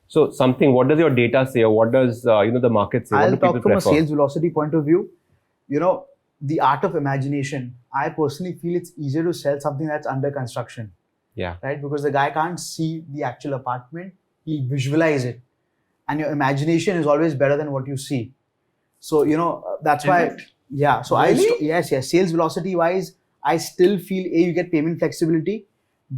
Speaker 3: So what does your data say, or what does the market say?
Speaker 4: I'll
Speaker 3: what do
Speaker 4: talk
Speaker 3: people
Speaker 4: from
Speaker 3: prefer?
Speaker 4: a sales velocity point of view. The art of imagination. I personally feel it's easier to sell something that's under construction.
Speaker 3: Yeah.
Speaker 4: Right? Because the guy can't see the actual apartment, he'll visualize it. And your imagination is always better than what you see. So, that's why. Yeah. So
Speaker 2: really?
Speaker 4: Yes. Sales velocity wise, I still feel A, you get payment flexibility.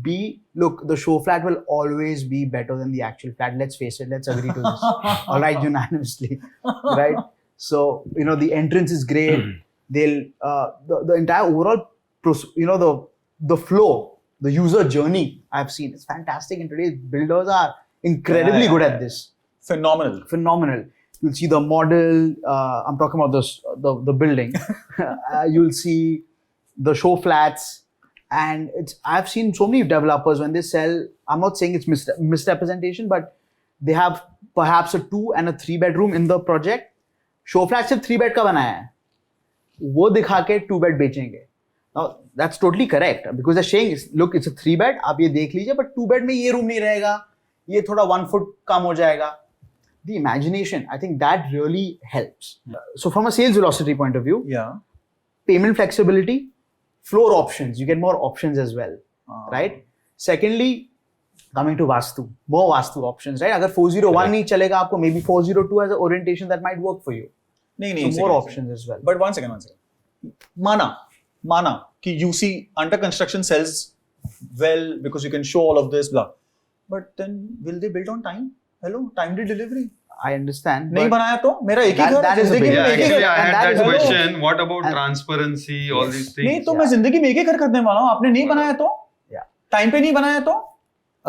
Speaker 4: B, look, the show flat will always be better than the actual flat. Let's face it. Let's agree to this. All right, unanimously. Right? So, the entrance is great. They'll, the entire overall, the flow, the user journey I've seen is fantastic. And today's builders are incredibly good at this. Phenomenal. You'll see the model. I'm talking about the building. You'll see the show flats, and I've seen so many developers when they sell, I'm not saying it's misrepresentation, but they have perhaps a 2 and a 3 bedroom in the project. Show flat सिर्फ 3 bed का बनाया है, वो दिखा के 2 bed बेचेंगे. Now that's totally correct because they're saying, look, it's a 3 bed, आप ये देख लीजिए, but 2 bed में ये room नहीं रहेगा, ये थोड़ा 1 foot कम हो जाएगा. The imagination, I think that really helps. So from a sales velocity point of view, payment flexibility, floor options, you get more options as well, right? Secondly, coming to Vastu, more Vastu options, right? Agar 401 nahi chalega aapko, maybe 402 has an orientation that might work for you. So more options as well.
Speaker 2: But one second. Mana, ki you see under construction sells well because you can show all of this, blah. But then will they build on time? Hello, timely delivery.
Speaker 4: I understand.
Speaker 2: नहीं बनाया तो मेरा एक ही घर
Speaker 4: that is a big.
Speaker 5: Yeah, actually, I had that
Speaker 4: is
Speaker 5: question. What about transparency? All these things.
Speaker 2: नहीं तो मैं जिंदगी में एक ही घर खरीदने वाला हूँ. आपने नहीं बनाया तो?
Speaker 4: Yeah.
Speaker 2: Time पे नहीं बनाया तो?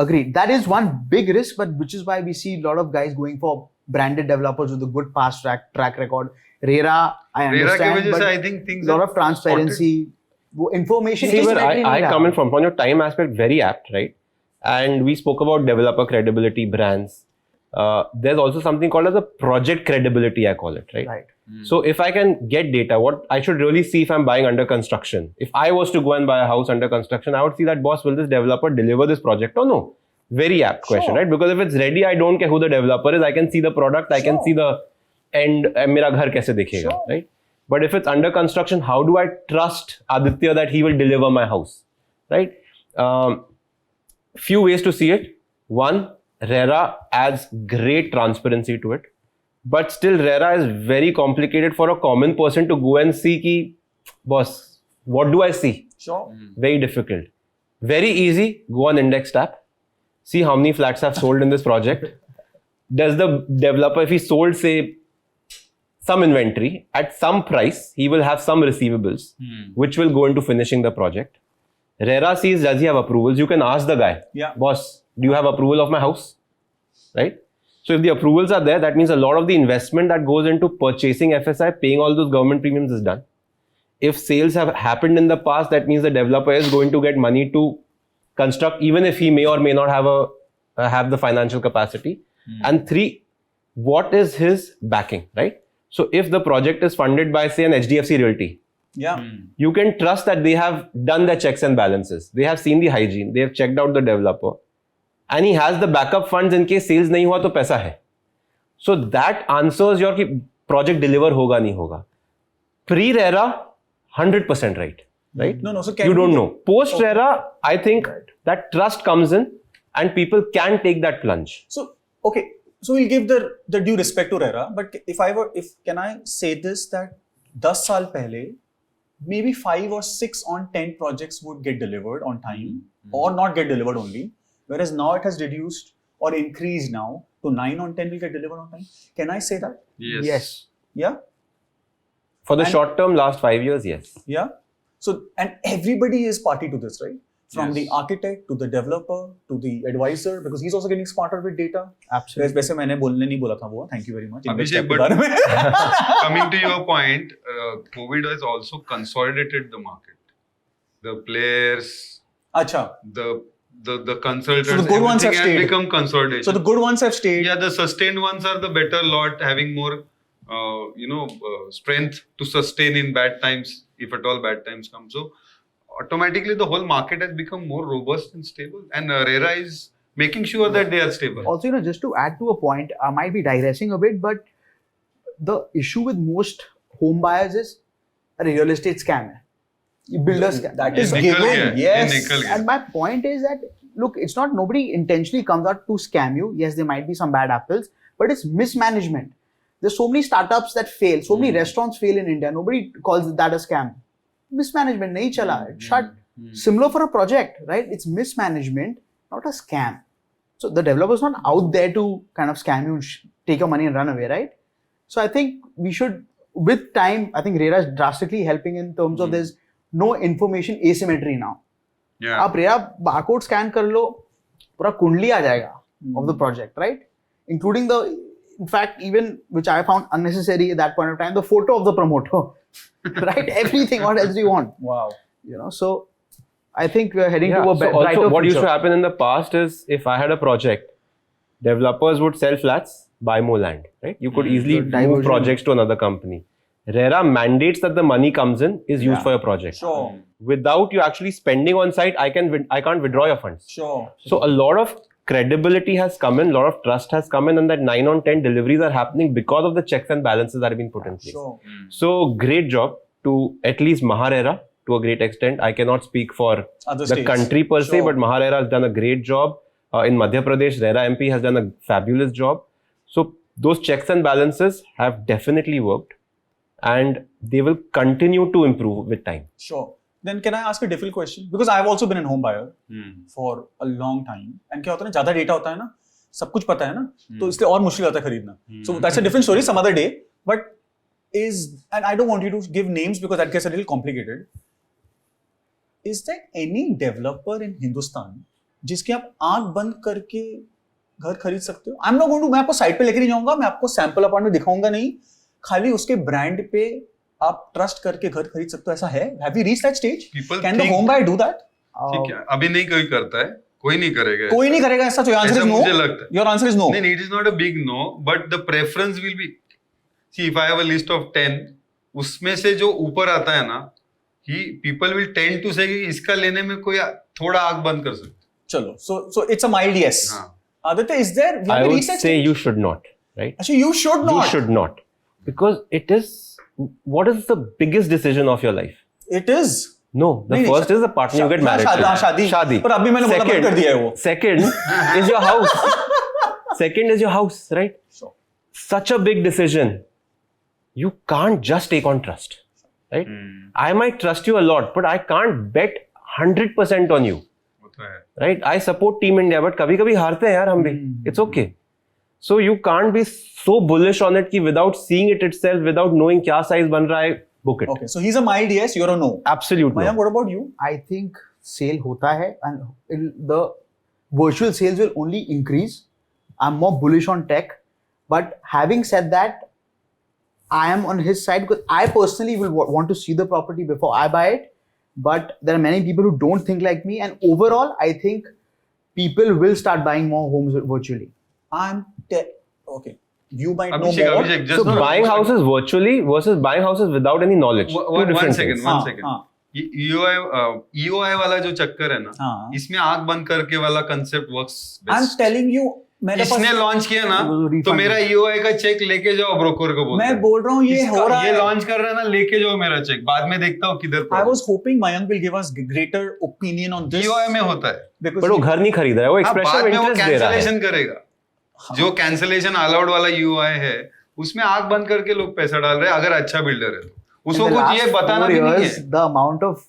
Speaker 4: Agreed. That is one big risk, but which is why we see a lot of guys going for branded developers with a good past track record. RERA, I understand.
Speaker 5: RERA की वजह
Speaker 4: but
Speaker 5: से I think things
Speaker 4: a lot of transparency, information.
Speaker 3: See, where I come in from your time aspect, very apt, right? And we spoke about developer credibility, brands. There's also something called as a project credibility, I call it, right?
Speaker 4: Right.
Speaker 3: So if I can get data, what I should really see if I'm buying under construction. If I was to go and buy a house under construction, I would see that, boss, will this developer deliver this project or no? Very apt question, right? Because if it's ready, I don't care who the developer is. I can see the product, I can see the end, mera ghar kaise dikhega, right? But if it's under construction, how do I trust Aditya that he will deliver my house, right? Few ways to see it. One, RERA adds great transparency to it. But still, RERA is very complicated for a common person to go and see ki, boss, what do I see?
Speaker 2: Sure.
Speaker 3: Very difficult. Very easy, go on Index tab. See how many flats have sold in this project. Does the developer, if he sold, say, some inventory at some price, he will have some receivables, which will go into finishing the project. RERA sees, does he have approvals? You can ask the guy, boss, do you have approval of my house? Right? So if the approvals are there, that means a lot of the investment that goes into purchasing FSI, paying all those government premiums is done. If sales have happened in the past, that means the developer is going to get money to construct, even if he may or may not have the financial capacity. And three, what is his backing, right? So if the project is funded by, say, an HDFC Realty, you can trust that they have done their checks and balances. They have seen the hygiene. They have checked out the developer. And he has the backup funds in case sales nahi hua to paisa hai. So that answers your ki project deliver hoga nahi hoga. Pre-RERA, 100% right?
Speaker 2: No, so
Speaker 3: you don't know. Post-RERA, I think that trust comes in and people can take that plunge.
Speaker 2: So, okay. So we'll give the due respect to RERA, but can I say this, that 10 saal pehle, maybe 5 or 6 on 10 projects would get delivered on time or not get delivered only. Whereas now it has reduced or increased now to 9 on 10 will get delivered on time. Can I say that?
Speaker 5: Yes.
Speaker 2: Yeah?
Speaker 3: For the short term, last 5 years, yes.
Speaker 2: Yeah? So, and everybody is party to this, right? From the architect to the developer to the advisor, because he's also getting smarter with data.
Speaker 4: Absolutely.
Speaker 2: वैसे मैंने बोलने नहीं बोला था वो. Thank you very much.
Speaker 5: Abhishek, but coming to your point, COVID has also consolidated the market. The players, the consultants,
Speaker 2: so the good ones have stayed.
Speaker 5: become consolidation.
Speaker 2: So the good ones have stayed.
Speaker 5: Yeah, the sustained ones are the better lot, having more, strength to sustain in bad times, if at all bad times come. So automatically the whole market has become more robust and stable, and RERA is making sure that they are stable.
Speaker 4: Also, just to add to a point, I might be digressing a bit, but the issue with most home buyers is a real estate scam. Builder scam.
Speaker 2: That is given. Yes.
Speaker 4: And my point is that, look, it's not, nobody intentionally comes out to scam you. Yes, there might be some bad apples, but it's mismanagement. There's so many startups that fail, so many restaurants fail in India. Nobody calls that a scam. Mismanagement, nahi chala, it shut. Similar for a project, right? It's mismanagement, not a scam. So the developer is not out there to kind of scam you, take your money and run away, right? So I think we should, with time, I think RERA is drastically helping in terms of there's no information asymmetry now.
Speaker 5: Yeah.
Speaker 4: आप RERA barcode scan कर लो, पूरा कुंडली आ जाएगा of the project, right? Including the, in fact, even which I found unnecessary at that point of time, the photo of the promoter, right? Everything. What else do you want?
Speaker 2: Wow.
Speaker 4: So I think we're heading to a brighter
Speaker 3: also, what used
Speaker 4: future.
Speaker 3: to happen in the past is, if I had a project, developers would sell flats, buy more land, right? You could easily move projects to another company. RERA mandates that the money comes in is used for your project.
Speaker 2: Sure.
Speaker 3: Without you actually spending on site, I can't withdraw your funds.
Speaker 2: Sure.
Speaker 3: So a lot of credibility has come in, a lot of trust has come in, and that 9 on 10 deliveries are happening because of the checks and balances that have been put in place.
Speaker 2: Sure.
Speaker 3: So great job to at least RERA to a great extent. I cannot speak for
Speaker 2: Other
Speaker 3: the
Speaker 2: states.
Speaker 3: country per se,
Speaker 2: Sure.
Speaker 3: but RERA has done a great job. In Madhya Pradesh, RERA MP has done a fabulous job. So those checks and balances have definitely worked, and they will continue to improve with time.
Speaker 2: Sure. Then can I ask a difficult question? Because I've also been a home buyer for a long time. And क्या होता है ना, ज़्यादा data होता है ना, सब कुछ पता है ना, तो इसलिए और मुश्किल होता है खरीदना. So that's a different story, some other day. But and I don't want you to give names because that gets a little complicated. Is there any developer in Hindustan जिसके आप आंख बंद करके घर खरीद सकते हो? I'm not going to, मैं आपको साइट पे लेके नहीं जाऊंगा, मैं आपको सैंपल अपार्टमेंट दिखाऊंगा नहीं, खाली उसके ब्रांड पे आप ट्रस्ट करके घर खरीद सकते हो, ऐसा है? Have we reached that stage? Can the home buyer do that?
Speaker 5: ठीक है, अभी नहीं कोई करता है, कोई नहीं करेगा.
Speaker 2: कोई नहीं करेगा ऐसा, तो your answer is no.
Speaker 5: मुझे लगता है.
Speaker 2: Your answer is no.
Speaker 5: नहीं, it is not a big no, but the preference will be. See, if I have a list of 10, उसमें से जो ऊपर आता है ना, people will tend to say कि इसका लेने में कोई थोड़ा आग बंद कर सकते.
Speaker 2: चलो, so it's a mild yes.
Speaker 5: हाँ.
Speaker 2: Aditya, is there?
Speaker 3: I would say you should not, right?
Speaker 2: Actually, you should not.
Speaker 3: You should not, because it is. What is the biggest decision of your life?
Speaker 2: It is.
Speaker 3: No, the
Speaker 2: नहीं,
Speaker 3: first is the partner you get married to.
Speaker 2: शादी.
Speaker 3: शादी.
Speaker 2: पर अभी मैंने बोला बंद कर दिया है वो.
Speaker 3: Second is your house. Second is your house, right?
Speaker 2: Sure.
Speaker 3: Such a big decision. You can't just take on trust, right? I might trust you a lot, but I can't bet 100% on you. Right? I support Team India, but कभी-कभी हारते हैं यार हम भी. It's okay. So you can't be so bullish on it कि without seeing it itself, without knowing क्या size बन रहा है, book it.
Speaker 2: Okay, so he's a mild yes, you're a no.
Speaker 3: Absolute
Speaker 2: Mayank,
Speaker 3: no.
Speaker 2: what about you?
Speaker 4: I think sale hota hai and the virtual sales will only increase. I'm more bullish on tech, but having said that, I am on his side because I personally will want to see the property before I buy it. But there are many people who don't think like me, and overall, I think people will start buying more homes virtually.
Speaker 2: Okay. You might know
Speaker 5: Abhishek,
Speaker 2: more.
Speaker 5: Abhishek, just
Speaker 3: So buying houses virtually versus buying houses without any knowledge.
Speaker 5: One second.
Speaker 2: हाँ.
Speaker 5: EOI वाला जो चक्कर है ना,
Speaker 2: हाँ.
Speaker 5: इसमें आग बंद करके वाला concept works
Speaker 2: I'm
Speaker 5: best.
Speaker 2: telling you, मेरे पास
Speaker 5: इसने लॉन्च किया ना, तो मेरा EOI का चेक लेके जाओ ब्रोकर को बोलते
Speaker 2: मैं बोल रहा हूँ ये हो रहा है.
Speaker 5: ये लॉन्च कर रहा है ना, लेके जाओ मेरा चेक. बाद में देखता हूँ किधर.
Speaker 2: I was hoping Mayank will give us greater opinion on this.
Speaker 5: EOI में होता है.
Speaker 2: Because
Speaker 3: But वो घर नहीं खरीद रहा है, वो expression
Speaker 5: बाद
Speaker 3: of
Speaker 5: में वो
Speaker 3: interest दे रहा है.
Speaker 5: कैंसिलेशन करेगा. जो कैंसिलेशन अलाउड वाला EOI है, उसमें आग बंद करके लोग पैसा डाल रहे हैं. अगर अच्छा बिल्डर है तो उसको कुछ ये बताना भी नहीं है.
Speaker 4: The amount of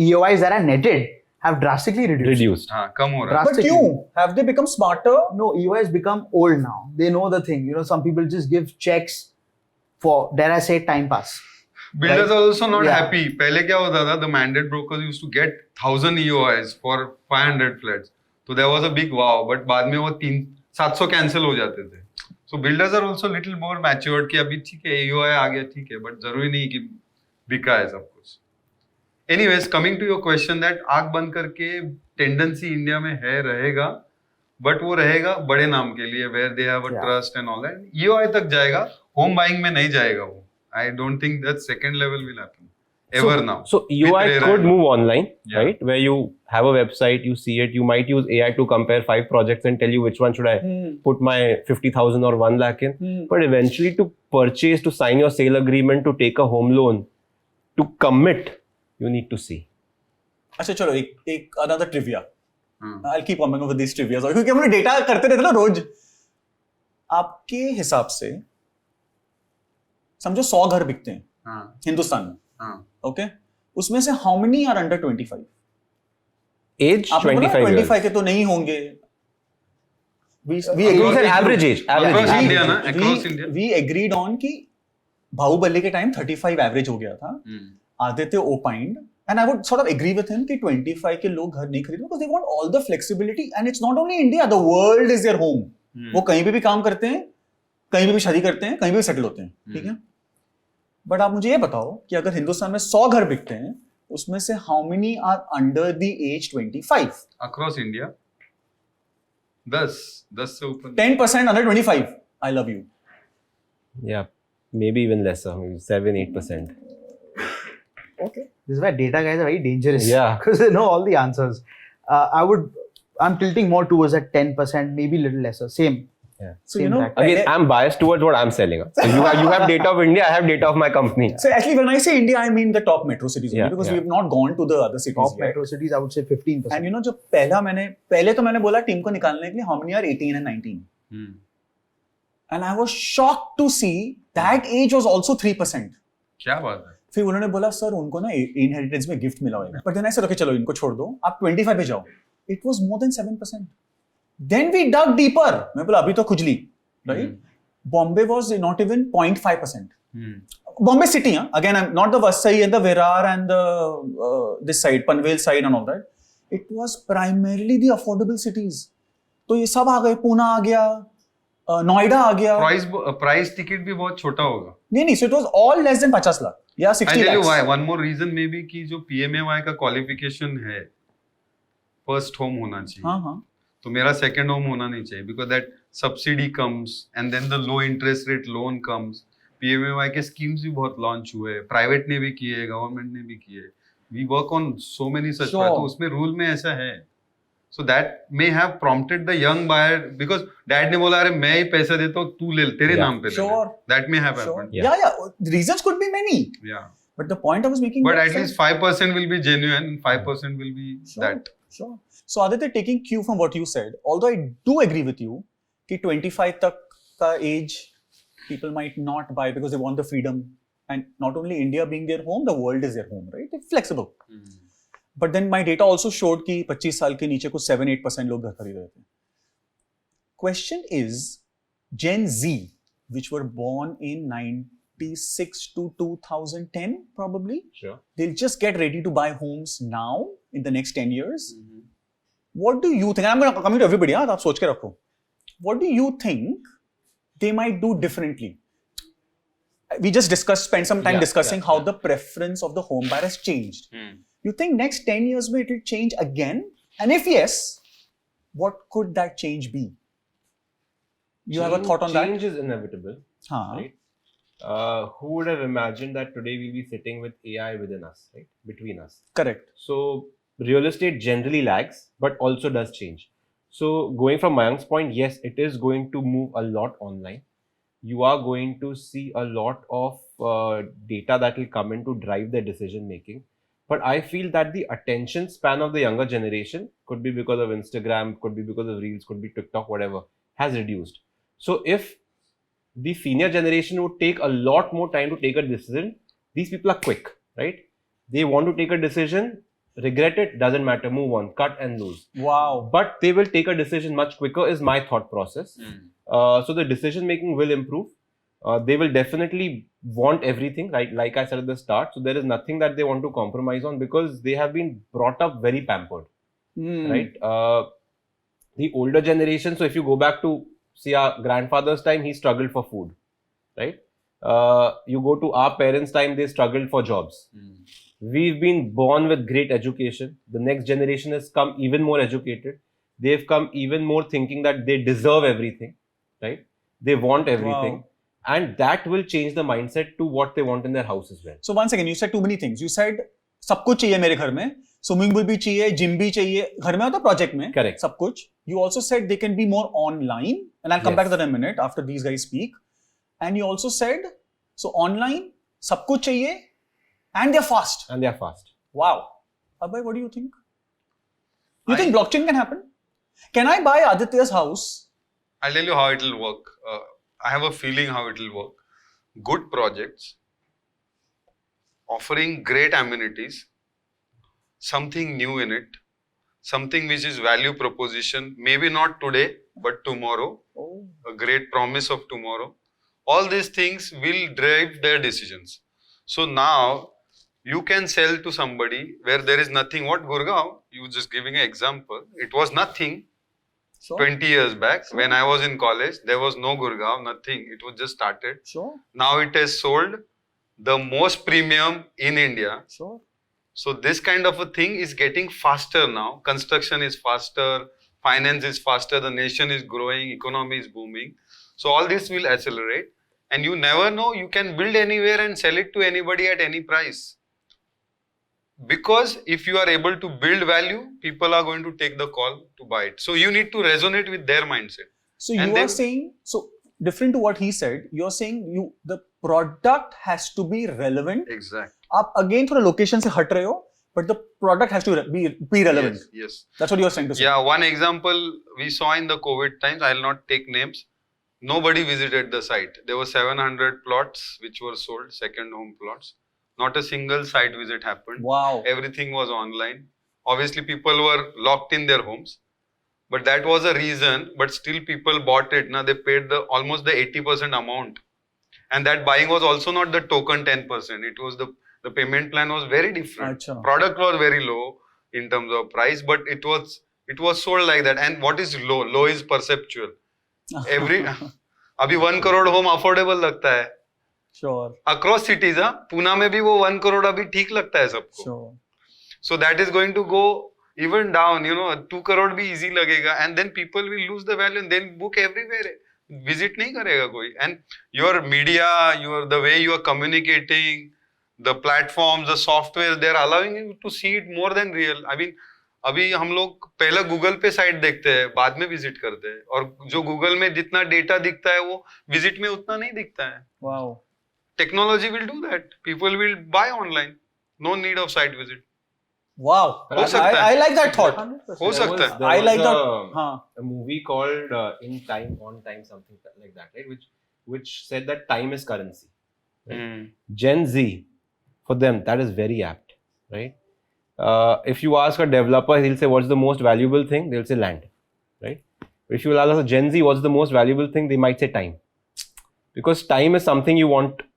Speaker 4: EOIs that are netted have drastically reduced.
Speaker 5: हाँ, कम हो रहा है.
Speaker 2: But क्यों? Have they become smarter?
Speaker 4: No, EOIs become old now. They know the thing. You know, some people just give checks for, dare I say, time pass.
Speaker 5: Builders are also not
Speaker 4: Yeah.
Speaker 5: happy. पहले क्या होता था? The mandate brokers used to get 1000 EOIs for 500 flats. So there was a big wow. But बाद में वो 700 cancel हो जाते थे. So builders are also little more matured कि अभी ठीक है EOI आ गया ठीक है, but जरूरी नहीं कि बिका है सब कुछ. Anyways, coming to your question that आग बंद करके tendency इंडिया में है रहेगा, but वो रहेगा बड़े नाम के लिए where they have a trust and all that. EOI तक जाएगा, home buying में नहीं जाएगा वो. I don't think that second level will happen ever now.
Speaker 3: So EOI
Speaker 5: With RERA.
Speaker 3: could move online,
Speaker 5: Yeah.
Speaker 3: right? Where you have a website, you see it, you might use AI to compare 5 projects and tell you which one should I put my 50,000 or 1 lakh in. But eventually to purchase, to sign your sale agreement, to take a home loan, to commit, you need to see.
Speaker 2: अच्छा चलो एक another trivia. I'll keep coming up with these trivia क्योंकि हम लोग data करते रहते ना रोज. आपके हिसाब से समझो 100 घर बिकते हैं हिंदुस्तान में. ओके, उसमें से how many are under 25?
Speaker 3: Age
Speaker 2: आपने बोला
Speaker 3: 25 years.
Speaker 2: 25 के तो नहीं होंगे. We
Speaker 3: You said average age.
Speaker 5: Across
Speaker 3: Average age.
Speaker 5: India ना, across India.
Speaker 2: We agreed on कि बाहुबली के टाइम 35 एवरेज हो गया था. Aditya ओपाइंड and I would sort of agree with him कि 25 के लोग घर नहीं खरीदते because they want all the flexibility and it's not only India, the world is their home. वो कहीं पे भी काम करते हैं, कहीं पे भी शादी करते हैं, कहीं पे भी सेटल होते हैं, ठीक है? बट आप मुझे ये बताओ कि अगर हिंदुस्तान में 100 घर बिकते हैं, उसमें से how many are under the age 25?
Speaker 5: Across India 10 से ऊपर.
Speaker 2: 10% under 25. I love you.
Speaker 3: Yeah, maybe even lesser, maybe 7-8%.
Speaker 2: Okay.
Speaker 4: This is why data guys are very dangerous.
Speaker 3: Yeah.
Speaker 4: Because they know all the answers. I'm tilting more towards that 10%, maybe a little lesser. Same.
Speaker 3: Yeah.
Speaker 2: So you know,
Speaker 3: Again, I'm biased towards what I'm selling. So you have data of India, I have data of my company.
Speaker 2: So actually, when I say India, I mean the top metro cities only
Speaker 3: Yeah,
Speaker 2: because
Speaker 3: yeah.
Speaker 2: we have not gone to the other cities
Speaker 4: Top
Speaker 2: yet.
Speaker 4: metro cities, I would say 15%.
Speaker 2: And you know, जो पहले तो मैंने बोला team को निकालने के लिए how many are 18 and 19? And I was shocked to see that age was also 3%.
Speaker 5: क्या बात है.
Speaker 2: फिर उन्होंने बोला सर उनको ना इनहेरिटेंस में गिफ्ट मिला होगा. But then I said okay चलो इनको छोड़ दो, आप 25 पे जाओ. It was more than 7%. Then we dug deeper. मैं बोला अभी तो खुजली, right? Bombay was not even 0.5%. Bombay city, again, I'm not the Vasai and the Virar and the this side, Panvel side and all that. It was primarily the affordable cities. तो ये सब आ गए, पूना आ गया, नोएडा आ गया.
Speaker 5: प्राइस टिकट भी बहुत छोटा होगा.
Speaker 2: नहीं, so it was all less than 50 lakh. Yeah, 60
Speaker 5: I tell you
Speaker 2: lakhs.
Speaker 5: why. One more reason maybe कि जो PMAY का क्वालिफिकेशन है, फर्स्ट होम होना चाहिए.
Speaker 2: हाँ.
Speaker 5: तो मेरा सेकंड होम होना नहीं चाहिए because that subsidy comes and then the low interest rate loan comes. PMAY के schemes भी बहुत launch हुए, private ने भी किए, government ने भी किए. We work on so many such
Speaker 2: Sure.
Speaker 5: तो उसमें rule में ऐसा है. So that may have prompted the young buyer because dad ने बोला अरे मैं ही पैसा देता हूँ तू ले तेरे
Speaker 3: Yeah.
Speaker 5: नाम पे ले ले.
Speaker 2: Sure.
Speaker 5: That may have
Speaker 2: Sure.
Speaker 5: happened.
Speaker 2: Yeah. Reasons could be many.
Speaker 5: Yeah.
Speaker 2: But the point I was making.
Speaker 5: But
Speaker 2: was
Speaker 5: at
Speaker 2: that-
Speaker 5: least 5% will be genuine, 5% will be
Speaker 2: Sure.
Speaker 5: that.
Speaker 2: Sure. So Aditya, taking cue from what you said, although I do agree with you, कि 25 तक का age people might not buy because they want the freedom, and not only India being their home, the world is their home, right? They're flexible. But then my data also showed कि 25 साल के नीचे कुछ 7-8% लोग घर खरीद रहे थे. Question is, Gen Z, which were born in 96 to 2010 probably,
Speaker 3: Sure.
Speaker 2: they'll just get ready to buy homes now in the next 10 years. What do you think? And I'm going to come to everybody. हाँ, आप सोच के रखो. What do you think they might do differently? We just spent some time discussing how the preference of the home buyer has changed. You think next 10 years it will change again? And if yes, what could that change be? You have a thought on that?
Speaker 3: Change is inevitable.
Speaker 2: Huh.
Speaker 3: Right? Who would have imagined that today we'll be sitting with AI within us, right? Between us.
Speaker 2: Correct.
Speaker 3: So real estate generally lags, but also does change. So going from Mayank's point, yes, it is going to move a lot online. You are going to see a lot of data that will come in to drive their decision making. But I feel that the attention span of the younger generation, could be because of Instagram, could be because of Reels, could be TikTok, whatever, has reduced. So if the senior generation would take a lot more time to take a decision, these people are quick, right? They want to take a decision, regret it, doesn't matter, move on, cut and lose.
Speaker 2: Wow.
Speaker 3: But they will take a decision much quicker is my thought process. So the decision making will improve. They will definitely want everything, right? Like I said at the start. So there is nothing that they want to compromise on because they have been brought up very pampered, right? The older generation, so if you go back to see our grandfather's time, he struggled for food, right? You go to our parents' time, they struggled for jobs. We've been born with great education. The next generation has come even more educated. They've come even more thinking that they deserve everything, right? They want everything.
Speaker 2: Wow.
Speaker 3: And that will change the mindset to what they want in their house as well.
Speaker 2: So one second, you said too many things. You said सब कुछ चाहिए मेरे घर में, swimming pool भी चाहिए, gym भी चाहिए, घर में होता project में,
Speaker 3: Correct.
Speaker 2: सब कुछ. You also said they can be more online, and I'll come back to that in a minute after these guys speak. And you also said, so online, सब कुछ चाहिए, and they're fast.
Speaker 3: And they are fast.
Speaker 2: Wow. Abhay, what do you think? You think blockchain can happen? Can I buy Aditya's house?
Speaker 5: I'll tell you how it will work. I have a feeling how it will work. Good projects, offering great amenities, something new in it, something which is value proposition, maybe not today, but tomorrow, a great promise of tomorrow. All these things will drive their decisions. So now, you can sell to somebody where there is nothing. What Gurgaon, you were just giving an example, it was nothing.
Speaker 2: Sure.
Speaker 5: 20 years back, when I was in college, there was no Gurgaon, nothing. It was just started.
Speaker 2: Sure.
Speaker 5: Now it has sold the most premium in India.
Speaker 2: Sure.
Speaker 5: So this kind of a thing is getting faster now. Construction is faster, finance is faster, the nation is growing, economy is booming. So all this will accelerate. And you never know, you can build anywhere and sell it to anybody at any price. Because if you are able to build value, people are going to take the call to buy it. So you need to resonate with their mindset.
Speaker 2: So you are saying, so different to what he said, you're saying the product has to be relevant.
Speaker 5: Exactly.
Speaker 2: आप again थोड़ा location से हट रहे हो, but the product has to be relevant.
Speaker 5: Yes.
Speaker 2: That's what you're trying to say.
Speaker 5: Yeah, one example we saw in the COVID times, I'll not take names. Nobody visited the site. There were 700 plots which were sold, second home plots. Not a single site visit happened.
Speaker 2: Wow.
Speaker 5: Everything was online. Obviously, people were locked in their homes. But that was a reason, but still people bought it. Now they paid almost the 80% amount. And that buying was also not the token 10%. It was the payment plan was very different.
Speaker 2: Achha.
Speaker 5: Product was very low in terms of price, but it was sold like that. And what is low? Low is perceptual. अभी 1 crore home affordable लगता है.
Speaker 2: Sure.
Speaker 5: Across cities, Pune में भी वो 1 crore अभी ठीक लगता है सबको.
Speaker 2: Sure.
Speaker 5: So that is going to go even down, 2 crore भी easy लगेगा, and then people will lose the value and they'll book everywhere. visit नहीं करेगा कोई. And your media, the way you are communicating, the platforms, the software, they are allowing you to see it more than real. I mean, अभी हम लोग पहले Google पे site देखते हैं, बाद में विजिट करते हैं, और जो गूगल में जितना डेटा दिखता है वो विजिट में उतना नहीं दिखता है.
Speaker 2: Wow.
Speaker 5: Technology will do that. People will buy online. No need of site visit.
Speaker 2: Wow.
Speaker 5: हो सकता है.
Speaker 2: I like that thought.
Speaker 5: हो सकता है.
Speaker 2: I like that.
Speaker 3: A movie called In Time, On Time, something like that, right? Which said that time is currency. Right? Gen Z, for them, that is very apt, right? If you ask a developer, he'll say, what's the most valuable thing? They'll say land, right? If you ask a Gen Z, what's the most valuable thing? They might say time. Because time is something you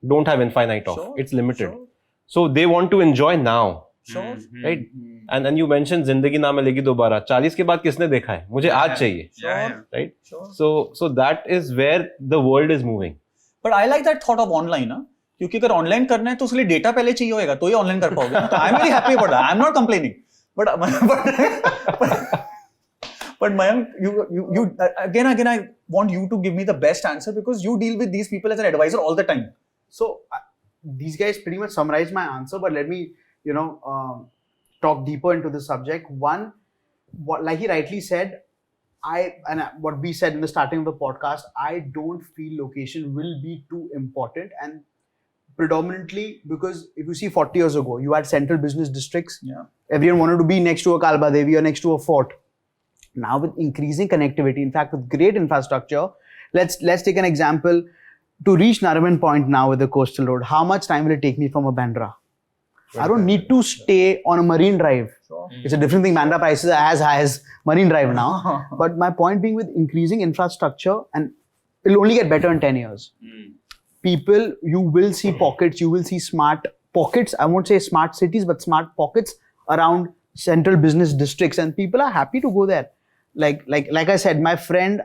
Speaker 3: don't have infinite of.
Speaker 2: Sure,
Speaker 3: it's limited.
Speaker 2: sure.
Speaker 3: So they want to enjoy now,
Speaker 2: Sure.
Speaker 3: right? And you mentioned जिंदगी ना मिलेगी दोबारा. 40 के बाद किसने देखा है? मुझे आज चाहिए,
Speaker 2: Sure.
Speaker 3: right?
Speaker 2: Sure.
Speaker 3: So that is where the world is moving.
Speaker 2: But I like that thought of online, ना? क्योंकि अगर ऑनलाइन करना है तो उसके लिए डेटा पहले चाहिए होगा, तो ये ऑनलाइन कर पाओगे. तो I am very happy about that. I am not complaining. But Mayank, you again, I want you to give me the best answer because you deal with these people as an advisor all the time.
Speaker 4: So these guys pretty much summarized my answer, but let me, talk deeper into the subject. One, like he rightly said, what we said in the starting of the podcast, I don't feel location will be too important, and predominantly because if you see 40 years ago, you had central business districts.
Speaker 2: Yeah.
Speaker 4: Everyone wanted to be next to a Kalba Devi or next to a fort. Now with increasing connectivity, in fact with great infrastructure, let's take an example. To reach Nariman Point now with the coastal road, how much time will it take me from a Bandra? I don't need to stay on a Marine Drive.
Speaker 2: Sure.
Speaker 4: It's a different thing. Bandra prices are as high as Marine Drive now. But my point being, with increasing infrastructure, and it'll only get better in 10 years. People, you will see pockets, you will see smart pockets. I won't say smart cities, but smart pockets around central business districts, and people are happy to go there. Like I said, my friend,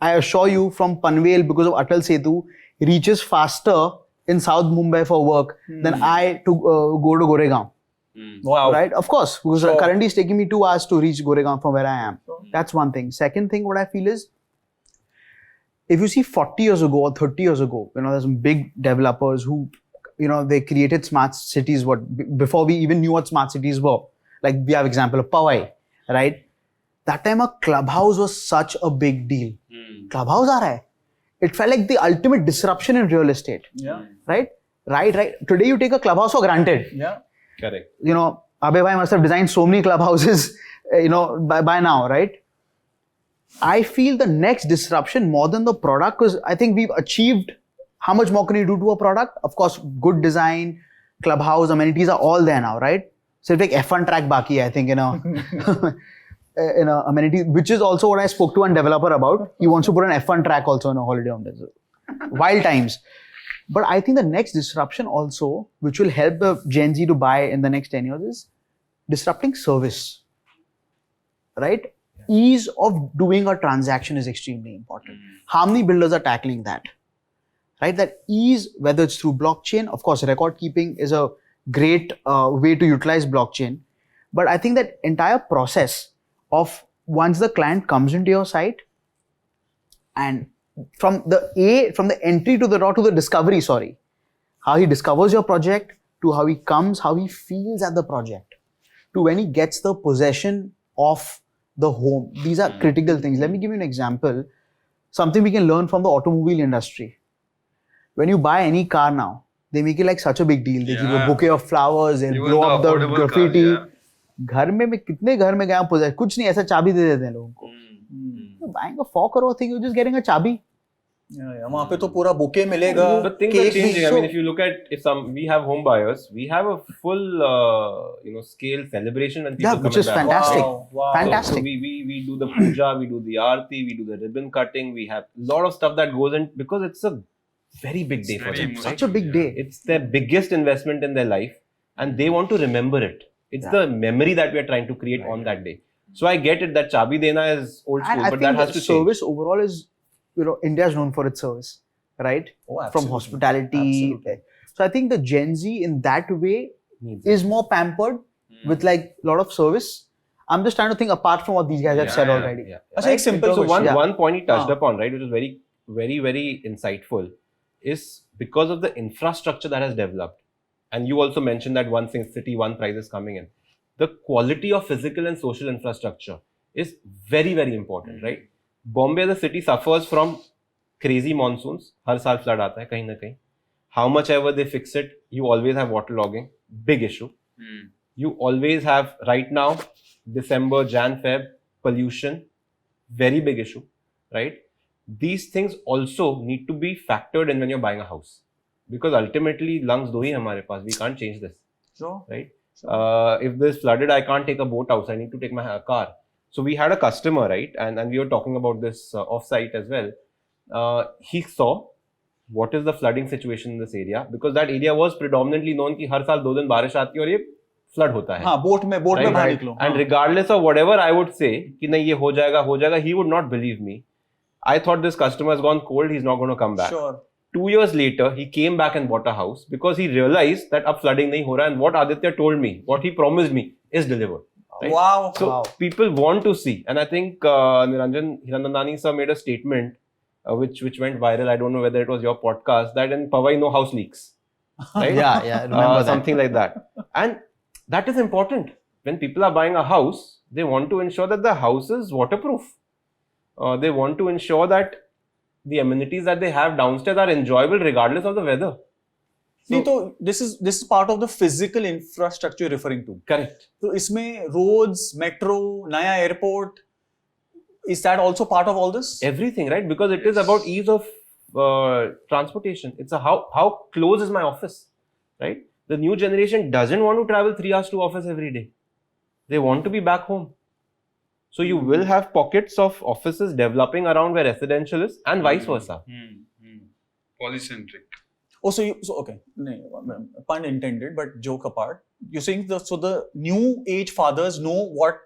Speaker 4: I assure you, from Panvel, because of Atal Setu, reaches faster in South Mumbai for work than I to go to Goregaon.
Speaker 2: Wow.
Speaker 4: Right? Of course, because currently it's taking me 2 hours to reach Goregaon from where I am. That's one thing. Second thing, what I feel is, if you see 40 years ago or 30 years ago, there's some big developers who, they created smart cities before we even knew what smart cities were. Like we have example of Powai, right? That time a clubhouse was such a big deal. Clubhouse aa raha hai. It felt like the ultimate disruption in real estate.
Speaker 2: Yeah.
Speaker 4: Right. Today you take a clubhouse for granted.
Speaker 2: Yeah.
Speaker 3: Correct.
Speaker 4: Abhay Bhai must have designed so many clubhouses, by now, right? I feel the next disruption more than the product, because I think we've achieved, how much more can you do to a product? Of course, good design, clubhouse, amenities are all there now, right? So like F1 track baki, I think, amenity, which is also what I spoke to one developer about. He wants to put an F1 track also in a holiday home. Wild times. But I think the next disruption also, which will help the Gen Z to buy in the next 10 years, is disrupting service, right? Ease of doing a transaction is extremely important. How many builders are tackling that? Right? That ease, whether it's through blockchain, of course, record keeping is a great way to utilize blockchain. But I think that entire process of once the client comes into your site, and from the entry to the discovery, how he discovers your project, to how he comes, how he feels at the project, to when he gets the possession of the home. These are critical things. Let me give you an example. Something we can learn from the automobile industry. When you buy any car now, they make it like such a big deal. They give you a bouquet of flowers, they'll blow up the graffiti. घर में मैं कितने घर में गया हूँ, कुछ नहीं, ऐसा चाबी दे देते हैं लोगों को. Buying a 4 crore thing, you're just getting a चाबी.
Speaker 2: वहाँ पे तो पूरा बुके मिलेगा.
Speaker 3: But things are changing. I mean, if you look at, we have home buyers, we have a full scale celebration when people come
Speaker 4: which is fantastic.
Speaker 2: Wow.
Speaker 4: Fantastic.
Speaker 3: So we do the puja, we do the aarti, we do the ribbon cutting. We have a lot of stuff that goes in because it's a very big day for them.
Speaker 4: Such a big day.
Speaker 3: It's their biggest investment in their life, and they want to remember it. It's the memory that we are trying to create on that day. So I get it that chabi dena is old school, but that has to change.
Speaker 4: Service overall is, India is known for its service, right?
Speaker 2: Oh,
Speaker 4: from hospitality.
Speaker 2: Absolutely.
Speaker 4: So I think the Gen Z in that way is more pampered with like a lot of service. I'm just trying to think apart from what these guys have said already.
Speaker 3: Yeah.
Speaker 2: Achha, ek simple
Speaker 3: So
Speaker 2: question.
Speaker 3: one point he touched upon, right, which is very very, very insightful is because of the infrastructure that has developed. And you also mentioned that one city, one price is coming in. The quality of physical and social infrastructure is very, very important, right? Bombay as a city suffers from crazy monsoons. हर साल flood आता है कहीं ना कहीं. How much ever they fix it, you always have waterlogging. Big issue. You always have, right now, December, Jan, Feb, pollution. Very big issue, right? These things also need to be factored in when you're buying a house. Because ultimately, lungs do hi hamare paas. We can't change this.
Speaker 2: Sure.
Speaker 3: Right? If this flooded, I can't take a boat house. I need to take my car. So we had a customer, right? And we were talking about this off-site as well. He saw what is the flooding situation in this area, because that area was predominantly known कि हर साल 2 दिन बारिश आती है और ये flood होता है.
Speaker 2: हाँ, बोट में बाहर निकलो.
Speaker 3: And regardless of whatever I would say कि नहीं ये हो जाएगा, he would not believe me. I thought this customer has gone cold, he's not going to come back.
Speaker 2: Sure.
Speaker 3: 2 years later, he came back and bought a house because he realized that अब flooding नहीं हो रहा, and what Aditya told me, what he promised me is delivered. Right?
Speaker 2: Wow.
Speaker 3: So people want to see, and I think Niranjan Hiranandani sir made a statement which went viral. I don't know whether it was your podcast, that in Powai no house leaks. Right?
Speaker 4: Yeah, I remember that.
Speaker 3: Something like that. And that is important. When people are buying a house, they want to ensure that the house is waterproof. They want to ensure that the amenities that they have downstairs are enjoyable regardless of the weather.
Speaker 2: So this is part of the physical infrastructure you're referring to.
Speaker 3: Correct.
Speaker 2: So इसमें roads, metro, नया airport, is that also part of all this?
Speaker 3: Everything, right? Because it is about ease of transportation. It's a how close is my office, right? The new generation doesn't want to travel 3 hours to office every day. They want to be back home. So you will have pockets of offices developing around where residential is, and vice versa.
Speaker 5: Polycentric.
Speaker 2: Oh, okay. Pun intended, but joke apart. You're saying the new age fathers know what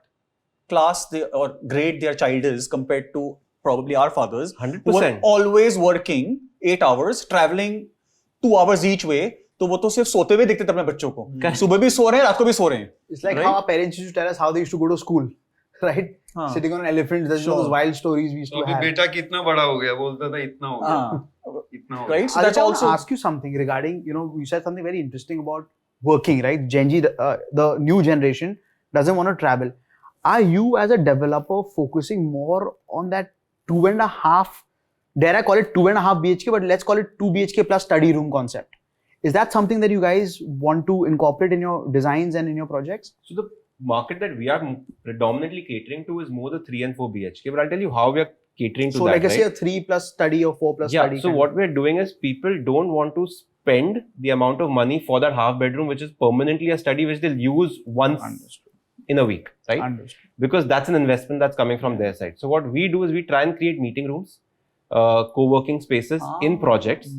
Speaker 2: class or grade their child is compared to probably our fathers.
Speaker 3: 100%.
Speaker 2: Who were always working 8 hours, traveling 2 hours each way. तो वो तो सिर्फ सोते हुए देखते थे अपने बच्चों को. सुबह भी सो रहे हैं, रात को भी सो रहे हैं.
Speaker 4: It's like how our parents used to tell us how they used to go to school, right? Sitting on an elephant, there's those wild stories we used to have.
Speaker 5: बेटा कितना बड़ा हो गया, बोलता था इतना हो गया. इतना हो गया.
Speaker 2: Right? So that's also.
Speaker 4: I ask you something regarding, you said something very interesting about working, right? Gen Z, the new generation doesn't want to travel. Are you as a developer focusing more on that 2.5, dare I call it 2.5 BHK, but let's call it 2 BHK plus study room concept? Is that something that you guys want to incorporate in your designs and in your projects?
Speaker 3: So the market that we are predominantly catering to is more the 3 and 4 BHK, but I'll tell you how we are catering to
Speaker 4: so
Speaker 3: that.
Speaker 4: So like I say
Speaker 3: right?
Speaker 4: a 3 plus study or 4 plus study.
Speaker 3: Yeah, so what we're doing is people don't want to spend the amount of money for that half bedroom, which is permanently a study which they'll use once in a week, right?
Speaker 4: Understood.
Speaker 3: Because that's an investment that's coming from their side. So what we do is we try and create meeting rooms, co-working spaces in projects.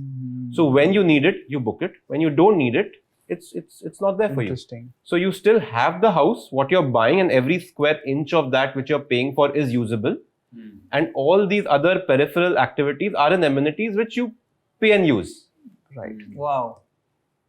Speaker 3: So when you need it, you book it. When you don't need it, it's not there for you.
Speaker 4: Interesting.
Speaker 3: So you still have the house, what you're buying, and every square inch of that which you're paying for is usable. And all these other peripheral activities are in amenities which you pay and use.
Speaker 4: Right.
Speaker 2: Wow.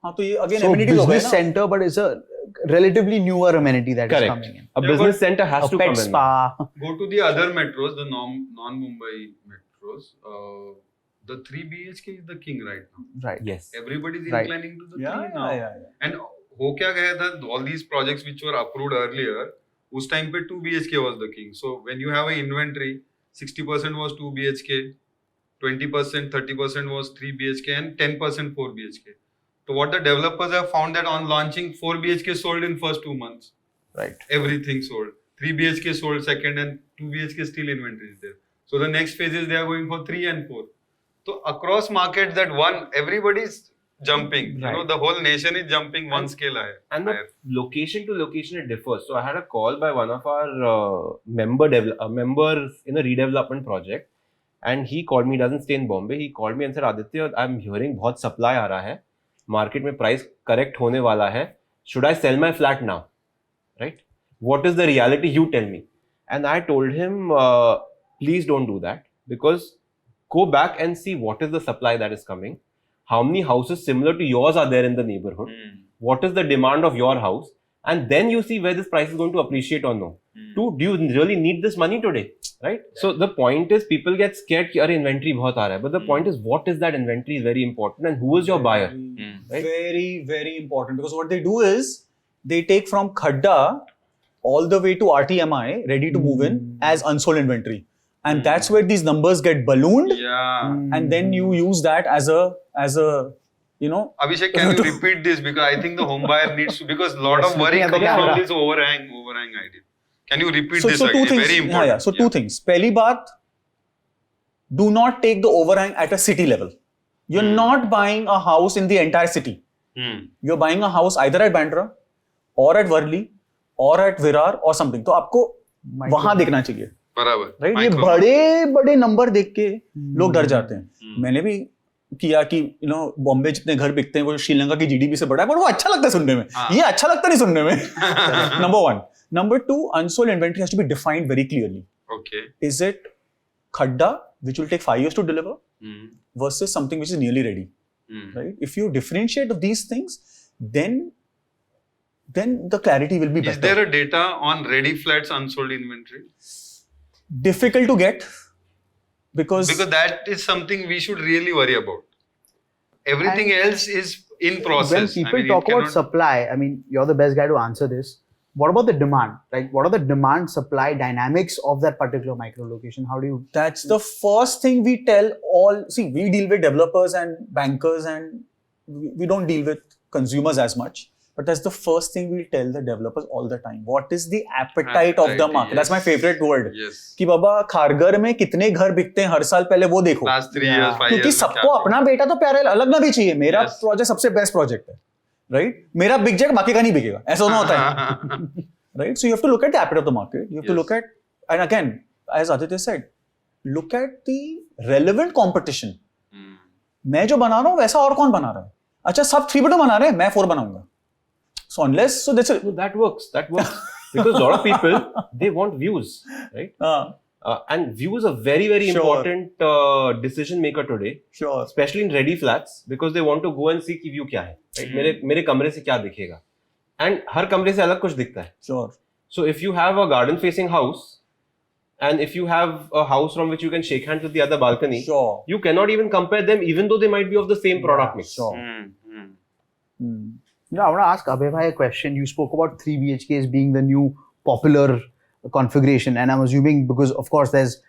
Speaker 2: हाँ तो ये again
Speaker 4: so
Speaker 2: amenities हो गए
Speaker 4: business
Speaker 2: ना?
Speaker 4: center, but it's a relatively newer amenity that is coming in.
Speaker 3: A business center has to
Speaker 4: A pet
Speaker 3: come in.
Speaker 4: spa.
Speaker 5: Go to the other metros, the non-Mumbai metros. The 3 BHK is the king right now.
Speaker 4: Right.
Speaker 3: Yes.
Speaker 5: Everybody is
Speaker 4: Right.
Speaker 5: inclining to the
Speaker 2: Yeah,
Speaker 5: 3 now.
Speaker 2: yeah.
Speaker 5: And हो क्या गया था, all these projects which were approved earlier, उस time पे 2 BHK was the king. So when you have an inventory, 60% was 2 BHK, 20%, 30% was 3 BHK, and 10% 4 BHK. So what the developers have found that on launching, 4 BHK sold in first 2 months.
Speaker 4: Right.
Speaker 5: Everything sold. 3 BHK sold second, and 2 BHK still inventory is there. So the next phase is they are going for 3 and 4. So across markets, that one, everybody's jumping.
Speaker 4: Right.
Speaker 5: You know, the whole nation is jumping one scale higher.
Speaker 3: And the location to location, it differs. So I had a call by one of our members in a redevelopment project, and he called me. He doesn't stay in Bombay. He called me and said, Aditya, I'm hearing बहुत supply आ रहा है. Market में price correct होने वाला है. Should I sell my flat now? Right? What is the reality? You tell me. And I told him, please don't do that, because go back and see what is the supply that is coming. How many houses similar to yours are there in the neighborhood? What is the demand of your house? and then you see where this price is going to appreciate or no. Two, do you really need this money today? Right? So the point is, people get scared that inventory bahut aa raha hai. But the point is, what is that inventory is very important, and who is your buyer? Right?
Speaker 2: Very, very important, because what they do is they take from khadda all the way to RTMI, ready to move in, as unsold inventory. And that's where these numbers get ballooned.
Speaker 5: Yeah.
Speaker 2: And then you use that as a
Speaker 5: Abhishek, can you repeat this? Because I think the home buyer needs to, because a lot of worry comes from this overhang idea. Can you repeat this again?
Speaker 2: Two things,
Speaker 5: Very important.
Speaker 2: So two things. Pehli baat, do not take the overhang at a city level. You're not buying a house in the entire city. You're buying a house either at Bandra or at Worli or at Virar or something. तो आपको वहां देखना चाहिए.
Speaker 5: बराबर.
Speaker 2: Right? ये बड़े बड़े number देख के लोग डर जाते हैं. मैंने भी किया कि बॉम्बे जितने घर बिकते हैं वो श्रीलंका की जीडीपी से बड़ा है, पर वो अच्छा लगता है सुनने में. ये अच्छा लगता नहीं सुनने में. Number one. Number two, unsold inventory has to be defined very clearly.
Speaker 5: Okay.
Speaker 2: Is it khadda, which will take 5 years to deliver, versus something which is nearly ready? Right? If you differentiate these things, then the clarity will be better.
Speaker 5: Is there a data on ready flats unsold inventory?
Speaker 2: Difficult to get, because
Speaker 5: that is something we should really worry about. Everything else is in process.
Speaker 4: When people talk about supply, I mean, you're the best guy to answer this. What about the demand? Like, what are the demand supply dynamics of that particular micro location? How do you?
Speaker 2: That's the first thing we tell all. See, we deal with developers and bankers, and we don't deal with consumers as much. But that's the first thing we tell the developers all the time. What is the appetite of the market? That's my favorite word.
Speaker 5: Yes.
Speaker 2: कि बाबा खारगर में कितने घर बिकते हैं हर साल, पहले वो देखो.
Speaker 5: Last 3 years, 5 years.
Speaker 2: क्योंकि सबको अपना बेटा तो प्यारा अलग ना भी चाहिए. मेरा प्रोजेक्ट सबसे बेस्ट प्रोजेक्ट है. Right? मेरा बिक जाएगा, बाकी का नहीं बिकेगा. ऐसा ना होता है. Right? So you have to look at the appetite of the market. You have to look at, and again, as Aditya said, look at the relevant competition. मैं जो बना रहा हूँ वैसा और कौन बना रहा है? अच्छा, सब 3 bedroom बना रहे हैं, मैं 4 बनाऊंगा. So
Speaker 3: that works. Because a lot of people, they want views, right? And views are very, very important decision maker today.
Speaker 2: Sure.
Speaker 3: Especially in ready flats, because they want to go and see कि view क्या है. Right? मेरे कमरे से क्या दिखेगा? And हर कमरे से अलग कुछ दिखता है.
Speaker 2: Sure.
Speaker 3: So if you have a garden facing house, and if you have a house from which you can shake hands with the other balcony,
Speaker 2: sure,
Speaker 3: you cannot even compare them, even though they might be of the same product mix.
Speaker 2: Sure.
Speaker 4: I want to ask Abhay a question. You spoke about 3 BHKs being the new popular configuration, and I'm assuming because, of course, there's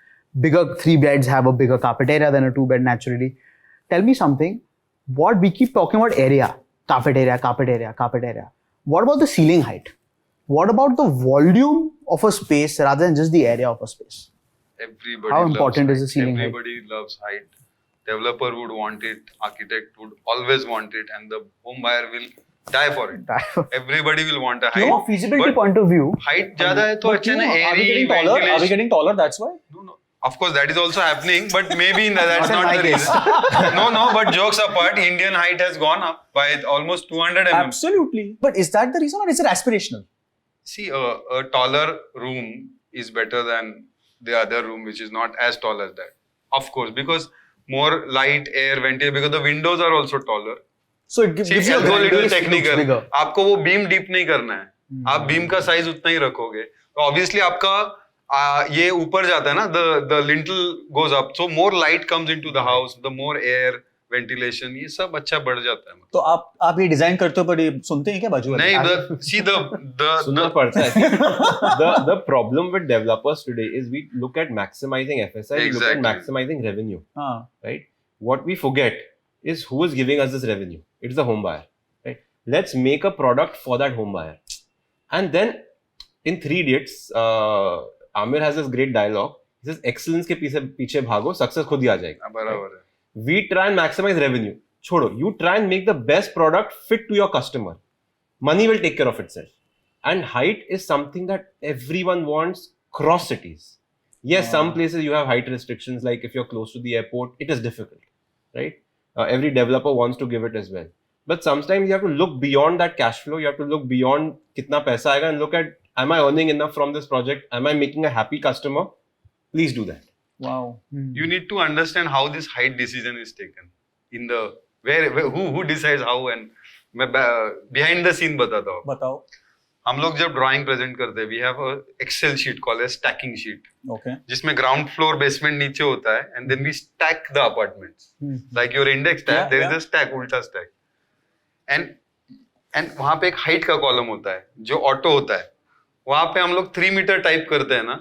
Speaker 4: bigger 3 beds have a bigger carpet area than a 2 bed naturally. Tell me something. What we keep talking about area, carpet area. What about the ceiling height? What about the volume of a space rather than just the area of a space?
Speaker 5: Everybody
Speaker 4: How important
Speaker 5: loves
Speaker 4: is the ceiling height?
Speaker 5: Everybody loves height. Developer would want it, architect would always want it, and the home buyer will die for it. Everybody will want a height.
Speaker 4: From a feasibility point of view,
Speaker 5: height ज़्यादा है तो अच्छा ना, airy ventilation.
Speaker 2: Are we getting taller? That's why.
Speaker 5: No. Of course, that is also happening, but maybe that's not the reason. No. But jokes apart, Indian height has gone up by almost 200 mm.
Speaker 2: Absolutely. But is that the reason, or is it aspirational?
Speaker 5: See, a taller room is better than the other room, which is not as tall as that. Of course, because more light, air, ventilation, because the windows are also taller.
Speaker 2: So it gives you a
Speaker 5: little technical. आपको वो beam deep नहीं करना है. आप beam का size उतना ही रखोगे. तो obviously आपका ये ऊपर जाता है ना, the lintel goes up, so more light comes into the house, the more air, ventilation, ये सब अच्छा बढ़ जाता है.
Speaker 2: तो आप ये डिजाइन करते हो पर ये सुनते हैं क्या बाजू वाले?
Speaker 5: नहीं, see the
Speaker 3: सुनना पड़ता है. The problem with developers today is we look at maximizing FSI, we look at maximizing revenue, right? What we forget is who is giving us this revenue. It's the home buyer, right? Let's make a product for that home buyer. And then in 3 Idiots, Amir has this great dialogue. He says, excellence के पीछे भागो, success खुद ही आ जाएगा.
Speaker 5: बराबर है.
Speaker 3: We try and maximize revenue. छोड़ो, you try and make the best product fit to your customer. Money will take care of itself. And height is something that everyone wants cross cities. Yes, some places you have height restrictions, like if you're close to the airport, it is difficult, right? Every developer wants to give it as well. But sometimes you have to look beyond that cash flow. You have to look beyond kitna paisa aega and look at, am I earning enough from this project? Am I making a happy customer? Please do that.
Speaker 2: Wow.
Speaker 5: You need to understand how this height decision is taken. In the who decides how, and behind the scene बताता हूँ.
Speaker 2: बताओ.
Speaker 5: हम लोग जब drawing present करते हैं, we have a excel sheet called as stacking sheet,
Speaker 2: Okay.
Speaker 5: जिसमें ground floor basement नीचे होता है, and then we stack the apartments like your index tag, there is a stack, उल्टा स्टैक, एंड वहां पे एक हाइट का कॉलम होता है जो ऑटो होता है. वहां पे हम लोग 3 मीटर टाइप करते हैं ना,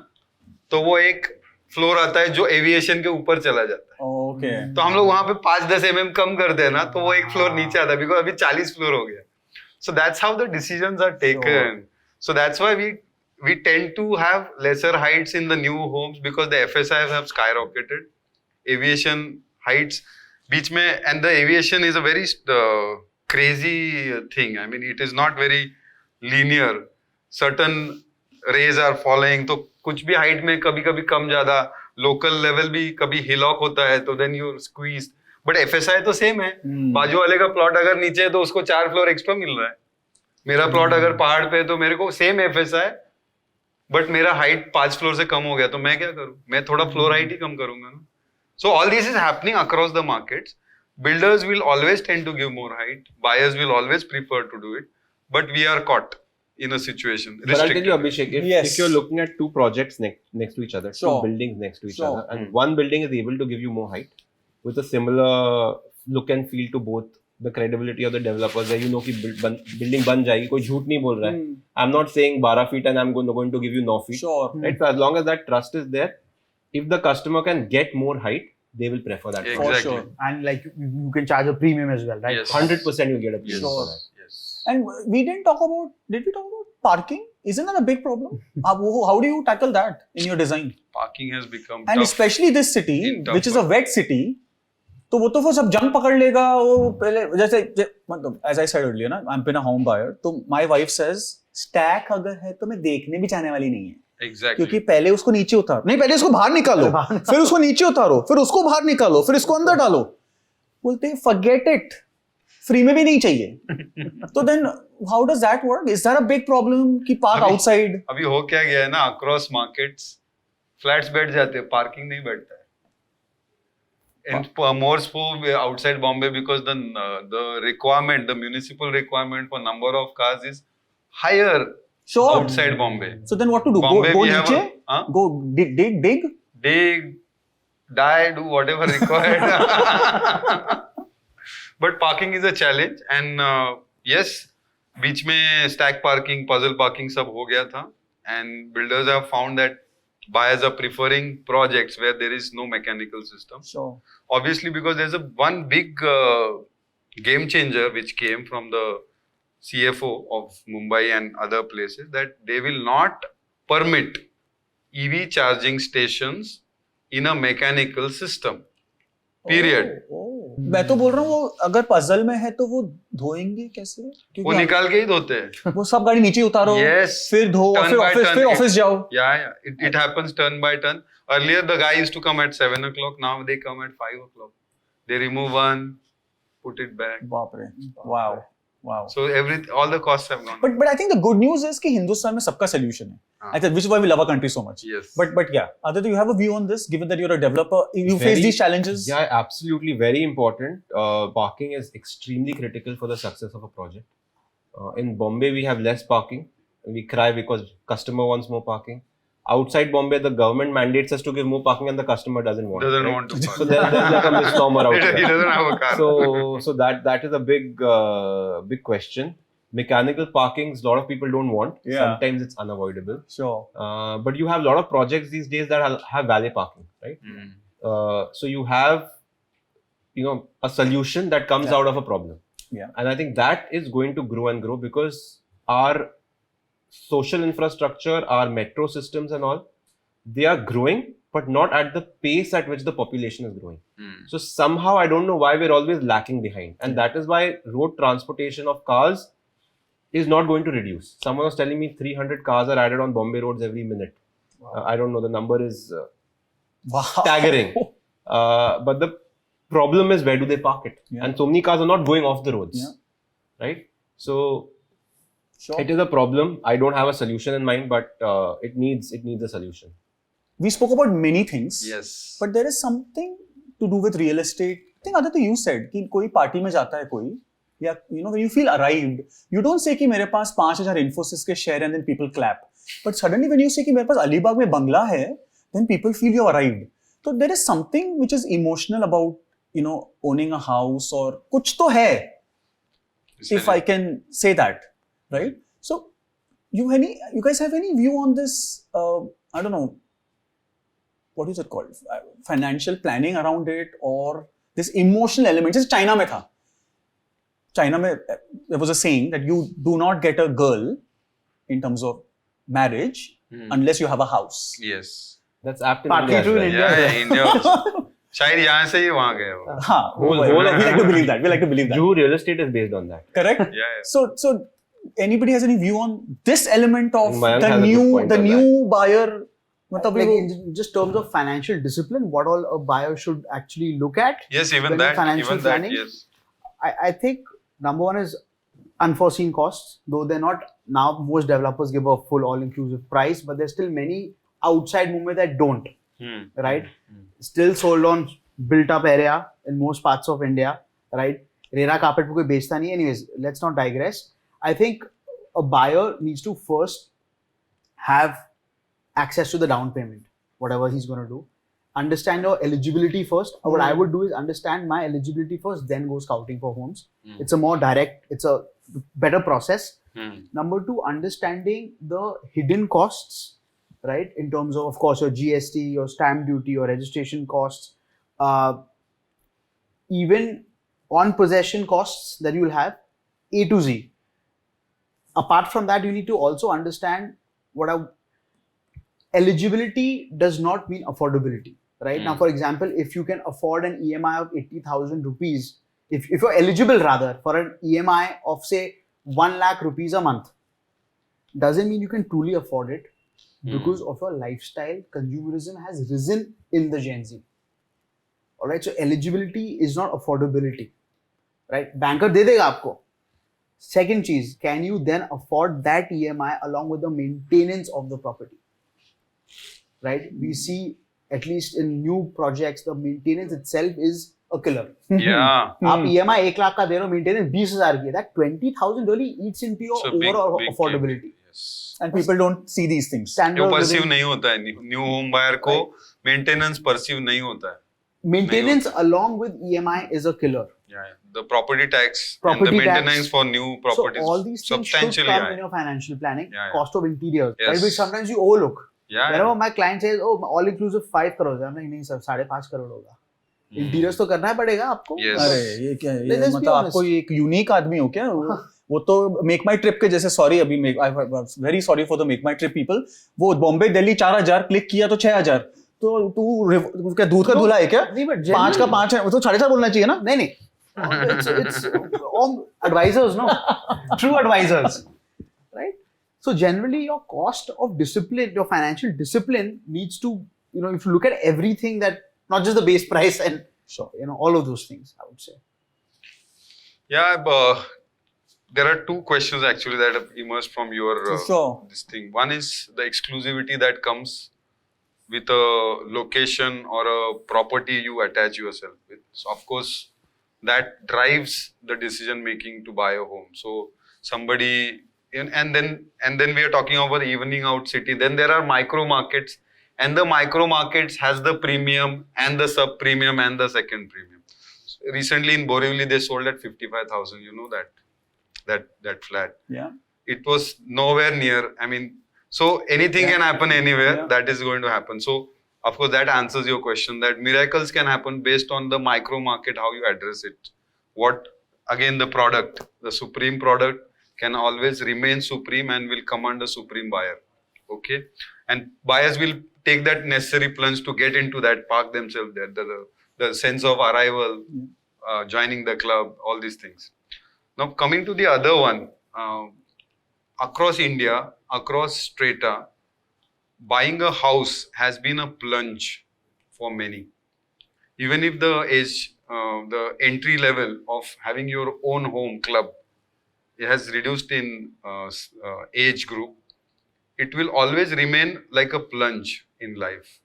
Speaker 5: तो वो एक फ्लोर आता है जो एविएशन के ऊपर चला जाता है.
Speaker 2: Okay.
Speaker 5: तो हम लोग वहां पे 5-10 कम करते हैं ना, तो वो एक फ्लोर नीचे आता है, बिकॉज अभी 40 फ्लोर हो गया. So that's how the decisions are taken. So that's why we tend to have lesser heights in the new homes because the FSI have skyrocketed. Aviation heights, beach mein, and the aviation is a very crazy thing. I mean, it is not very linear. Certain rays are falling. तो कुछ भी height में कभी-कभी कम ज़्यादा, local level भी कभी hillock होता है, तो then you're squeezed. But FSI तो सेम है. बाजू वाले का प्लॉट अगर नीचे है तो उसको 4 फ्लोर एक्स्ट्रा मिल रहा है. मेरा प्लॉट अगर पहाड़ पे है तो मेरे को सेम FSI, बट मेरा हाइट 5 फ्लोर से कम हो गया, तो मैं क्या करूं? मैं थोड़ा फ्लोर हाइट ही कम करूंगा ना. So all this is happening across the markets. Builders will always tend to give more height. Buyers will always prefer to do it, but we are caught in a situation.
Speaker 3: But I'll tell you, Abhishek,
Speaker 2: Yes.
Speaker 3: if you're looking at two projects next to each other,
Speaker 2: Sure.
Speaker 3: two buildings next to each
Speaker 2: Sure.
Speaker 3: other, and one building is able to give you more height with a similar look and feel to both the credibility of the developers, where you know कि building बन जाएगी, कोई झूठ नहीं बोल रहा है. I'm not saying 12 feet and I'm going to give you 9 feet.
Speaker 2: Sure.
Speaker 3: Right? So as long as that trust is there, if the customer can get more height, they will prefer that.
Speaker 2: For
Speaker 5: Exactly.
Speaker 2: sure.
Speaker 4: And like you can charge a premium as well, right?
Speaker 5: Yes.
Speaker 3: 100% you'll get a premium
Speaker 2: Sure.
Speaker 3: for that.
Speaker 5: Yes.
Speaker 2: And we didn't talk about. Did we talk about parking? Isn't that a big problem? How do you tackle that in your design?
Speaker 5: Parking has become
Speaker 2: And
Speaker 5: tough.
Speaker 2: especially this city,
Speaker 5: In tough
Speaker 2: which is a wet city, तो वो तो फिर सब जंग पकड़ लेगा. वो पहले जैसे मतलब as I said earlier ना, I'm been a home buyer, तो my wife says stack अगर है तो मैं देखने भी चाहने वाली नहीं है.
Speaker 5: Exactly.
Speaker 2: क्योंकि पहले उसको नीचे उतारो, नहीं पहले उसको बाहर निकालो, फिर उसको नीचे उतारो, फिर उसको बाहर निकालो, फिर इसको अंदर डालो. बोलते forget it, फ्री में भी नहीं चाहिए. तो then how does that work? Is that a big problem कि park outside?
Speaker 5: अभी हो क्या गया है ना, अक्रॉस मार्केट्स फ्लैट्स बैठ जाते हैं, पार्किंग नहीं बैठता है. And more so outside Bombay, because the requirement, the municipal requirement for number of cars is higher
Speaker 2: Sure.
Speaker 5: outside Bombay.
Speaker 2: So then what to do?
Speaker 5: Bombay,
Speaker 2: Go
Speaker 5: we have
Speaker 2: नीचे? Go dig?
Speaker 5: Dig, die, do whatever required. But parking is a challenge, and yes, बीच में stack parking, puzzle parking सब हो गया था, and builders have found that buyers are preferring projects where there is no mechanical system.
Speaker 2: Sure.
Speaker 5: Obviously, because there's one big game changer which came from the CFO of Mumbai and other places, that they will not permit EV charging stations in a mechanical system. Period.
Speaker 2: मैं तो बोल रहा हूँ वो अगर puzzle में है तो वो धोएंगे कैसे?
Speaker 5: वो निकाल के ही धोते हैं.
Speaker 2: वो सब गाड़ी नीचे उतारो,
Speaker 5: Yes.
Speaker 2: फिर धो, फिर ऑफिस जाओ.
Speaker 5: Yeah. It happens turn by turn. Earlier the guy used to come at 7 o'clock. Now they come at 5 o'clock. They remove one, put it back.
Speaker 2: बाप रे. Wow.
Speaker 5: So all the costs have gone.
Speaker 2: But I think the good news is कि हिंदुस्तान में सबका solution है. I think which is why we love our country so much.
Speaker 5: Yes.
Speaker 2: But yeah, Aditya, you have a view on this, given that you're a developer, you face these challenges.
Speaker 3: Yeah, absolutely, very important. Parking is extremely critical for the success of a project. In Bombay, we have less parking. We cry because customer wants more parking. Outside Bombay, the government mandates us to give more parking, and the customer doesn't want.
Speaker 5: Doesn't
Speaker 3: right?
Speaker 5: want to park.
Speaker 3: So there's like a misnomer out there.
Speaker 5: He doesn't have a car.
Speaker 3: So that is a big question. Mechanical parkings, a lot of people don't want.
Speaker 2: Yeah.
Speaker 3: Sometimes it's unavoidable.
Speaker 2: Sure.
Speaker 3: But you have a lot of projects these days that have valet parking, right? So you have, a solution that comes out of a problem.
Speaker 2: Yeah.
Speaker 3: And I think that is going to grow and grow because our social infrastructure, our metro systems and all, they are growing, but not at the pace at which the population is growing. So somehow I don't know why we're always lacking behind. And that is why road transportation of cars is not going to reduce. Someone was telling me 300 cars are added on Bombay roads every minute. I don't know, the number is staggering. But the problem is, where do they park it?
Speaker 2: Yeah.
Speaker 3: And so many cars are not going off the roads.
Speaker 2: Yeah.
Speaker 3: Right? So
Speaker 2: Sure.
Speaker 3: it is a problem. I don't have a solution in mind, but it needs a solution.
Speaker 2: We spoke about many things.
Speaker 5: Yes.
Speaker 2: But there is something to do with real estate. I think Aditya, you said कि कोई party में जाता है कोई, या when you feel arrived, you don't say कि मेरे पास 5,000 Infosys के share and then people clap. But suddenly when you say कि मेरे पास अलीबाग में बंगला है, then people feel you arrived. So there is something which is emotional about owning a house or कुछ तो है, if I can say that, right? So you guys have any view on this? I don't know. What is it called? Financial planning around it or this emotional element? Just China में था. China में there was a saying that you do not get a girl in terms of marriage unless you have a house.
Speaker 5: Yes.
Speaker 3: That's apt in
Speaker 4: Partly
Speaker 3: India as
Speaker 4: true
Speaker 3: well.
Speaker 4: in India.
Speaker 5: Yeah, India also. शायद यहाँ से ही वहाँ गए हो.
Speaker 2: हाँ, we like to believe that. We like to believe that.
Speaker 3: Juhu real estate is based on that.
Speaker 2: Correct?
Speaker 5: Yeah.
Speaker 2: So anybody has any view on this element of
Speaker 3: Mayank
Speaker 2: the
Speaker 3: has a good point on
Speaker 2: new buyer? मतलब
Speaker 4: Like
Speaker 2: वो-
Speaker 4: in just terms of financial discipline, what all a buyer should actually look at.
Speaker 5: Yes, even
Speaker 4: when
Speaker 5: that.
Speaker 4: financial
Speaker 5: Even that.
Speaker 4: planning.
Speaker 5: Yes.
Speaker 4: I think number one is unforeseen costs, though they're not now. Most developers give a full all-inclusive price, but there's still many outside movement that don't. Right? Still sold on built-up area in most parts of India. Right? RERA carpet पे कोई बेचता नहीं. Anyways, let's not digress. I think a buyer needs to first have access to the down payment, whatever he's going to do. Understand your eligibility first. What I would do is understand my eligibility first, then go scouting for homes. It's a more direct, it's a better process. Number two, understanding the hidden costs, right? In terms of course, your GST, your stamp duty, your registration costs, even on possession costs that you'll have, A to Z. Apart from that, you need to also understand eligibility does not mean affordability, right? Now, for example, if you can afford an EMI of 80,000 rupees, if you're eligible rather for an EMI of say 1 lakh rupees a month, doesn't mean you can truly afford it because of your lifestyle. Consumerism has risen in the Gen Z. All right, so eligibility is not affordability, right? Banker de dega aapko. Second cheese, can you then afford that EMI along with the maintenance of the property? Right? We see, at least in new projects, the maintenance itself is a killer.
Speaker 5: Yeah.
Speaker 4: आप EMI 1 lakh का दे रहे हो, maintenance 20,000 की है. That 20,000 really eats into your
Speaker 5: So big,
Speaker 4: overall
Speaker 5: big
Speaker 4: affordability.
Speaker 5: game. Yes.
Speaker 2: and people don't see these things.
Speaker 4: Standard
Speaker 5: वो perceive
Speaker 4: living-
Speaker 5: नहीं होता है न्यू होम बायर को मेंटेनेंस परसीव नहीं होता है.
Speaker 4: Maintenance along with EMI is a killer.
Speaker 5: Yeah, the property tax and
Speaker 4: Property
Speaker 5: the maintenance
Speaker 4: tax.
Speaker 5: for new properties
Speaker 4: So all these things should
Speaker 5: substantially
Speaker 4: come
Speaker 5: high.
Speaker 4: in your financial planning.
Speaker 5: Yeah, yeah.
Speaker 4: Cost of interiors,
Speaker 5: Yes.
Speaker 4: right? Which sometimes you overlook.
Speaker 5: Yeah,
Speaker 4: Whenever my client says, "Oh, all inclusive 5 crore," I'm like, "नहीं sir, 5.5 crore होगा." Interiors तो करना पड़ेगा आपको.
Speaker 5: Yes.
Speaker 2: अरे ये क्या है? ये
Speaker 4: Let's be
Speaker 2: मतलब
Speaker 4: honest.
Speaker 2: आपको एक यूनिक आदमी हो क्या? वो तो मेक माई ट्रिप के जैसे सॉरी अभी very sorry for the make my trip people, वो बॉम्बे दिल्ली 4,000 क्लिक किया तो 6,000, तो तू क्या दूध का धुला है क्या?
Speaker 4: नहीं, but
Speaker 2: 5 का 5 है, तो 4.5 बोलना चाहिए ना?
Speaker 4: नहीं नहीं. It's all advisors, no? True advisors, right? So generally, your cost of discipline, your financial discipline needs to, if you look at everything that, not just the base price and all of those things, I would say.
Speaker 5: Yeah, there are two questions actually that have emerged from your
Speaker 2: Sure.
Speaker 5: this thing. One is the exclusivity that comes with a location or a property you attach yourself with. So of course, that drives the decision making to buy a home. So somebody, and then we are talking about evening out city. Then there are micro markets, and the micro markets has the premium and the sub premium and the second premium. So recently in Borivali they sold at 55,000. You know that flat.
Speaker 2: Yeah.
Speaker 5: It was nowhere near. I mean, so anything can happen anywhere.
Speaker 2: Yeah.
Speaker 5: That is going to happen. So of course that answers your question that miracles can happen based on the micro market, how you address it. What again, the product, the supreme product can always remain supreme and will command a supreme buyer. Okay, and buyers will take that necessary plunge to get into that, park themselves there. The sense of arrival, joining the club, all these things. Now coming to the other one, across India, across strata, buying a house has been a plunge for many. Even if the age, the entry level of having your own home club, it has reduced in age group, it will always remain like a plunge in life.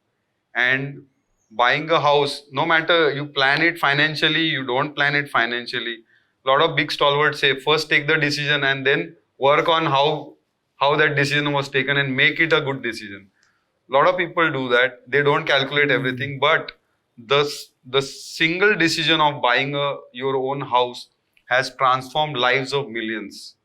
Speaker 5: And buying a house, no matter you plan it financially, you don't plan it financially, lot of big stalwarts say, first take the decision and then work on how that decision was taken and make it a good decision. A lot of people do that. They don't calculate everything, but the single decision of buying your own house has transformed lives of millions.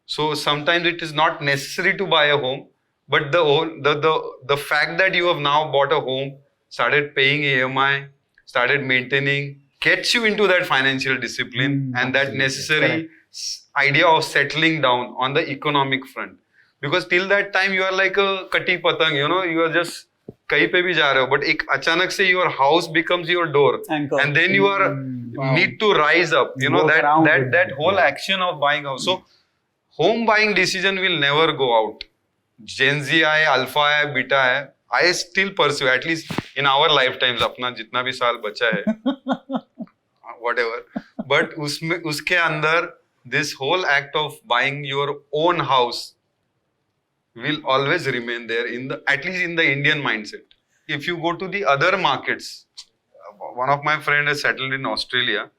Speaker 5: So sometimes it is not necessary to buy a home, but the fact that you have now bought a home, started paying EMI, started maintaining, gets you into that financial discipline and that necessary idea of settling down on the economic front. Because till that time you are like a kati patang, you are just kahin pe bhi ja rahe ho, but ek achanak se your house becomes your door,
Speaker 2: Anchor.
Speaker 5: and then you are need to rise up. That whole action of buying house. So home buying decision will never go out. Gen Z hai, Alpha hai, Beta hai. I still pursue, at least in our lifetimes, अपना जितना भी साल बचा है, whatever. But उसके अंदर this whole act of buying your own house will always remain there at least in the Indian mindset. If you go to the other markets, one of my friends is settled in Australia.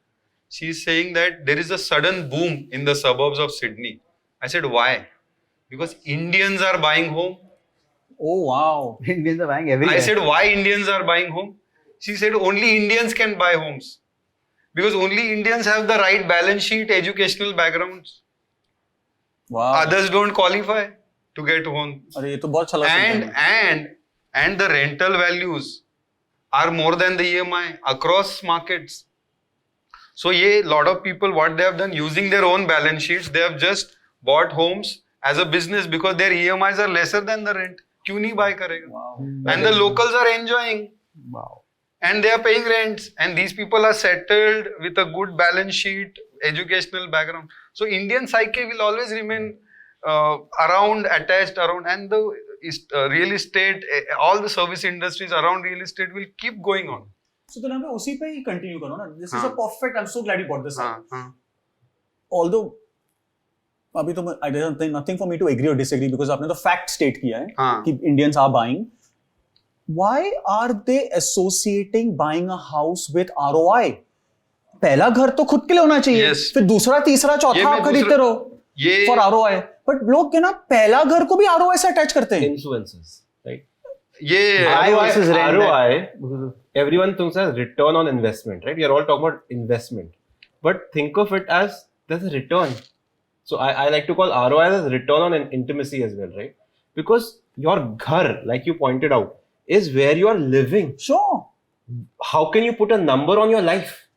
Speaker 5: She's saying that there is a sudden boom in the suburbs of Sydney. I said, why? Because Indians are buying home.
Speaker 2: Oh, wow.
Speaker 4: Indians are buying everywhere.
Speaker 5: I said, why Indians are buying home? She said, only Indians can buy homes. Because only Indians have the right balance sheet, educational backgrounds.
Speaker 2: Wow.
Speaker 5: Others don't qualify to get homes.
Speaker 2: अरे ये तो बहुत अच्छा लगा
Speaker 5: And the rental values are more than the EMI across markets. So a lot of people, what they have done, using their own balance sheets, they have just bought homes as a business because their EMIs are lesser than the rent. क्यों नहीं buy करेगा?
Speaker 2: Wow.
Speaker 5: And the locals are enjoying.
Speaker 4: Wow.
Speaker 5: And they are paying rents. And these people are settled with a good balance sheet, educational background. So Indian psyche will always remain attached around, and the real estate, all the service industries around real estate will keep going on.
Speaker 2: So then मैं उसी पे ही continue करो ना. This is a perfect. I'm so glad you brought this up. Although अभी तो I don't think nothing for me to agree or disagree because आपने तो fact state किया है कि Indians are buying. Why are they associating buying a house with ROI? पहला घर तो खुद के लिए होना चाहिए. फिर दूसरा, तीसरा, चौथा आप खरीदते रहो for ROI. But लोग क्या ना पहला घर को भी ROI से attach करते हैं.
Speaker 3: Influences, right?
Speaker 5: ROI,
Speaker 3: everyone thinks as return on investment, right? We are all talking about investment, but think of it as there's a return. So I like to call ROI as return on intimacy as well, right? Because your ghar, like you pointed out, is where you are living.
Speaker 2: Sure.
Speaker 3: How can you put a number on your life,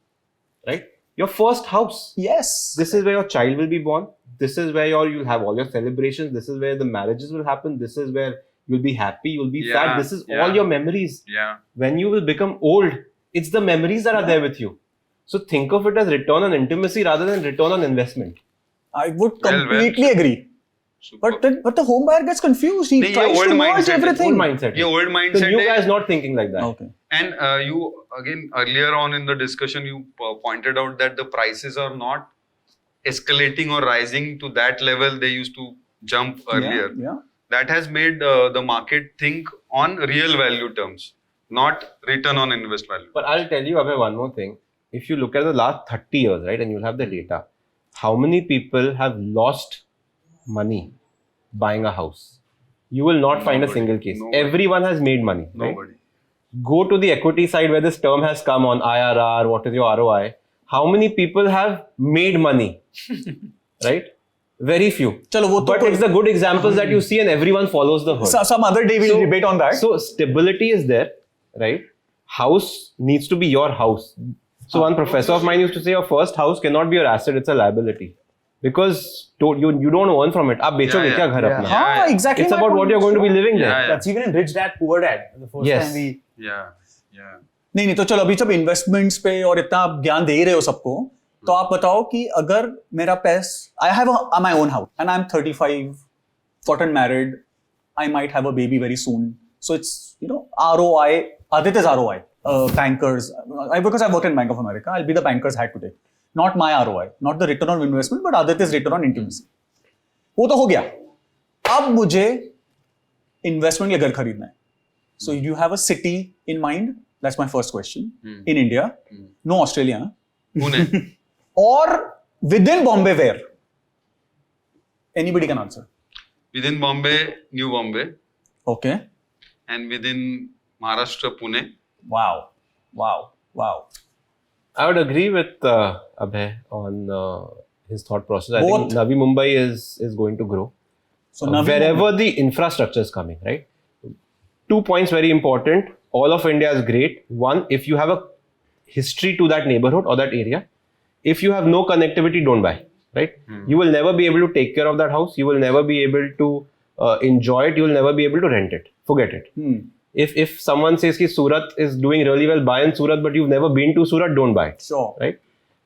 Speaker 3: right? Your first house.
Speaker 2: Yes.
Speaker 3: This is where your child will be born. This is where you'll have all your celebrations. This is where the marriages will happen. This is where you'll be happy, you'll be sad. This is all your memories.
Speaker 5: Yeah.
Speaker 3: When you will become old, it's the memories that are there with you. So think of it as return on intimacy rather than return on investment.
Speaker 2: I would completely agree. But the home buyer gets confused. He tries to merge everything.
Speaker 3: Old mindset.
Speaker 5: Your old mindset.
Speaker 3: The new guy is not thinking like that.
Speaker 2: Okay.
Speaker 5: And you, again, earlier on in the discussion, you pointed out that the prices are not escalating or rising to that level they used to jump earlier.
Speaker 2: Yeah.
Speaker 5: That has made the market think on real value terms, not return on invest value.
Speaker 3: But I'll tell you, Abhay, one more thing. If you look at the last 30 years, right, and you'll have the data, how many people have lost money buying a house? You will not find a single case. Everyone has made money. Right?
Speaker 5: Nobody.
Speaker 3: Go to the equity side where this term has come on IRR, what is your ROI? How many people have made money? Right? Very few. But it's the good examples that you see and everyone follows the herd.
Speaker 2: Some other day we'll debate on that.
Speaker 3: So stability is there, right? House needs to be your house. So one professor of mine used to say your first house cannot be your asset, it's a liability. Because you don't earn from it. आप बेचोगे क्या घर अपना?
Speaker 2: Exactly.
Speaker 3: It's about what you're going to be living there.
Speaker 4: That's even in Rich Dad, Poor Dad. The first time we...
Speaker 2: नहीं तो चलो अभी जब investments पे और इतना आप ज्ञान दे ही रहे हो सबको, तो आप बताओ कि अगर मेरा I have my own house and I'm 35, gotten married, I might have a baby very soon. So it's, ROI, Aditya's ROI, bankers, because I work in Bank of America, I'll be the banker's hat today. Not my ROI, not the return on investment, but Aditya's return on intimacy. वो तो हो गया. अब मुझे investment के लिए घर खरीदना है. So you have a city in mind? That's my first question. In India, no Australia.
Speaker 5: Pune.
Speaker 2: or within Bombay where? Anybody can answer.
Speaker 5: Within Bombay, New Bombay,
Speaker 2: Okay.
Speaker 5: and within Maharashtra, Pune.
Speaker 2: Wow.
Speaker 3: I would agree with Abhay on his thought process. I
Speaker 2: Both.
Speaker 3: think Navi Mumbai is going to grow.
Speaker 2: So Navi
Speaker 3: Wherever
Speaker 2: Mumbai.
Speaker 3: the infrastructure is coming, right? 2 points very important. All of India is great. One, if you have a history to that neighborhood or that area, if you have no connectivity, don't buy, right? You will never be able to take care of that house. You will never be able to enjoy it. You will never be able to rent it. Forget it. If someone says that Surat is doing really well, buy in Surat, but you've never been to Surat, don't buy it.
Speaker 2: Sure.
Speaker 3: Right?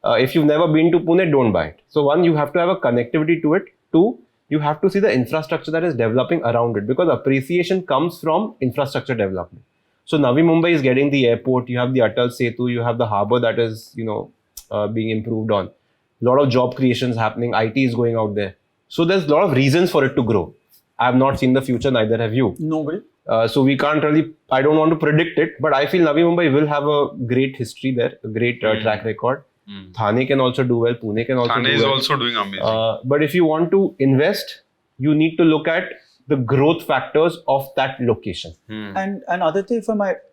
Speaker 3: If you've never been to Pune, don't buy it. So one, you have to have a connectivity to it. Two, you have to see the infrastructure that is developing around it, because appreciation comes from infrastructure development. So Navi Mumbai is getting the airport, you have the Atal Setu, you have the harbour that is, being improved on. A lot of job creations happening, IT is going out there. So there's a lot of reasons for it to grow. I have not seen the future, neither have you.
Speaker 2: Nobody.
Speaker 3: So we can't really, I don't want to predict it, but I feel Navi Mumbai will have a great history there, a great track record. Thane can also do well, Pune can also
Speaker 5: Thane
Speaker 3: do
Speaker 5: is
Speaker 3: well.
Speaker 5: also doing amazing.
Speaker 3: But if you want to invest, you need to look at the growth factors of that location.
Speaker 2: And Aditya,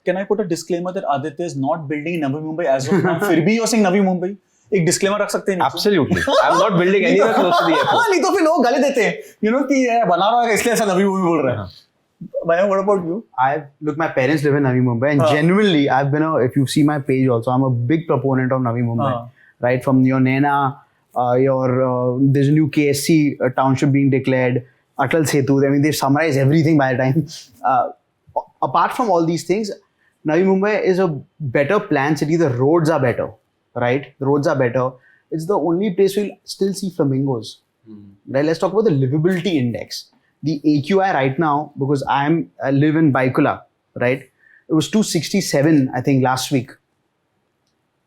Speaker 2: can I put a disclaimer that Aditya is not building in Navi Mumbai as of now? फिर भी you're saying Navi Mumbai. एक disclaimer रख सकते हैं नीचे?
Speaker 3: Absolutely. I'm not building anywhere close to the airport.
Speaker 2: हाँ, नहीं तो फिर लोग गाली देते हैं, कि ये बना रहा है इसलिए ऐसा नवी मुंबई बोल रहा है. Mayank, what about you?
Speaker 4: My parents live in Navi Mumbai, and genuinely, if you see my page also, I'm a big proponent of Navi Mumbai. Right, from your Nena, there's a new KSC township being declared, Atal Setu. I mean, they summarize everything by the time. Apart from all these things, Navi Mumbai is a better planned city. The roads are better, right? The roads are better. It's the only place we'll still see flamingos. Right? Let's talk about the livability index. The AQI right now, because I live in Baikula, right? It was 267, I think, last week.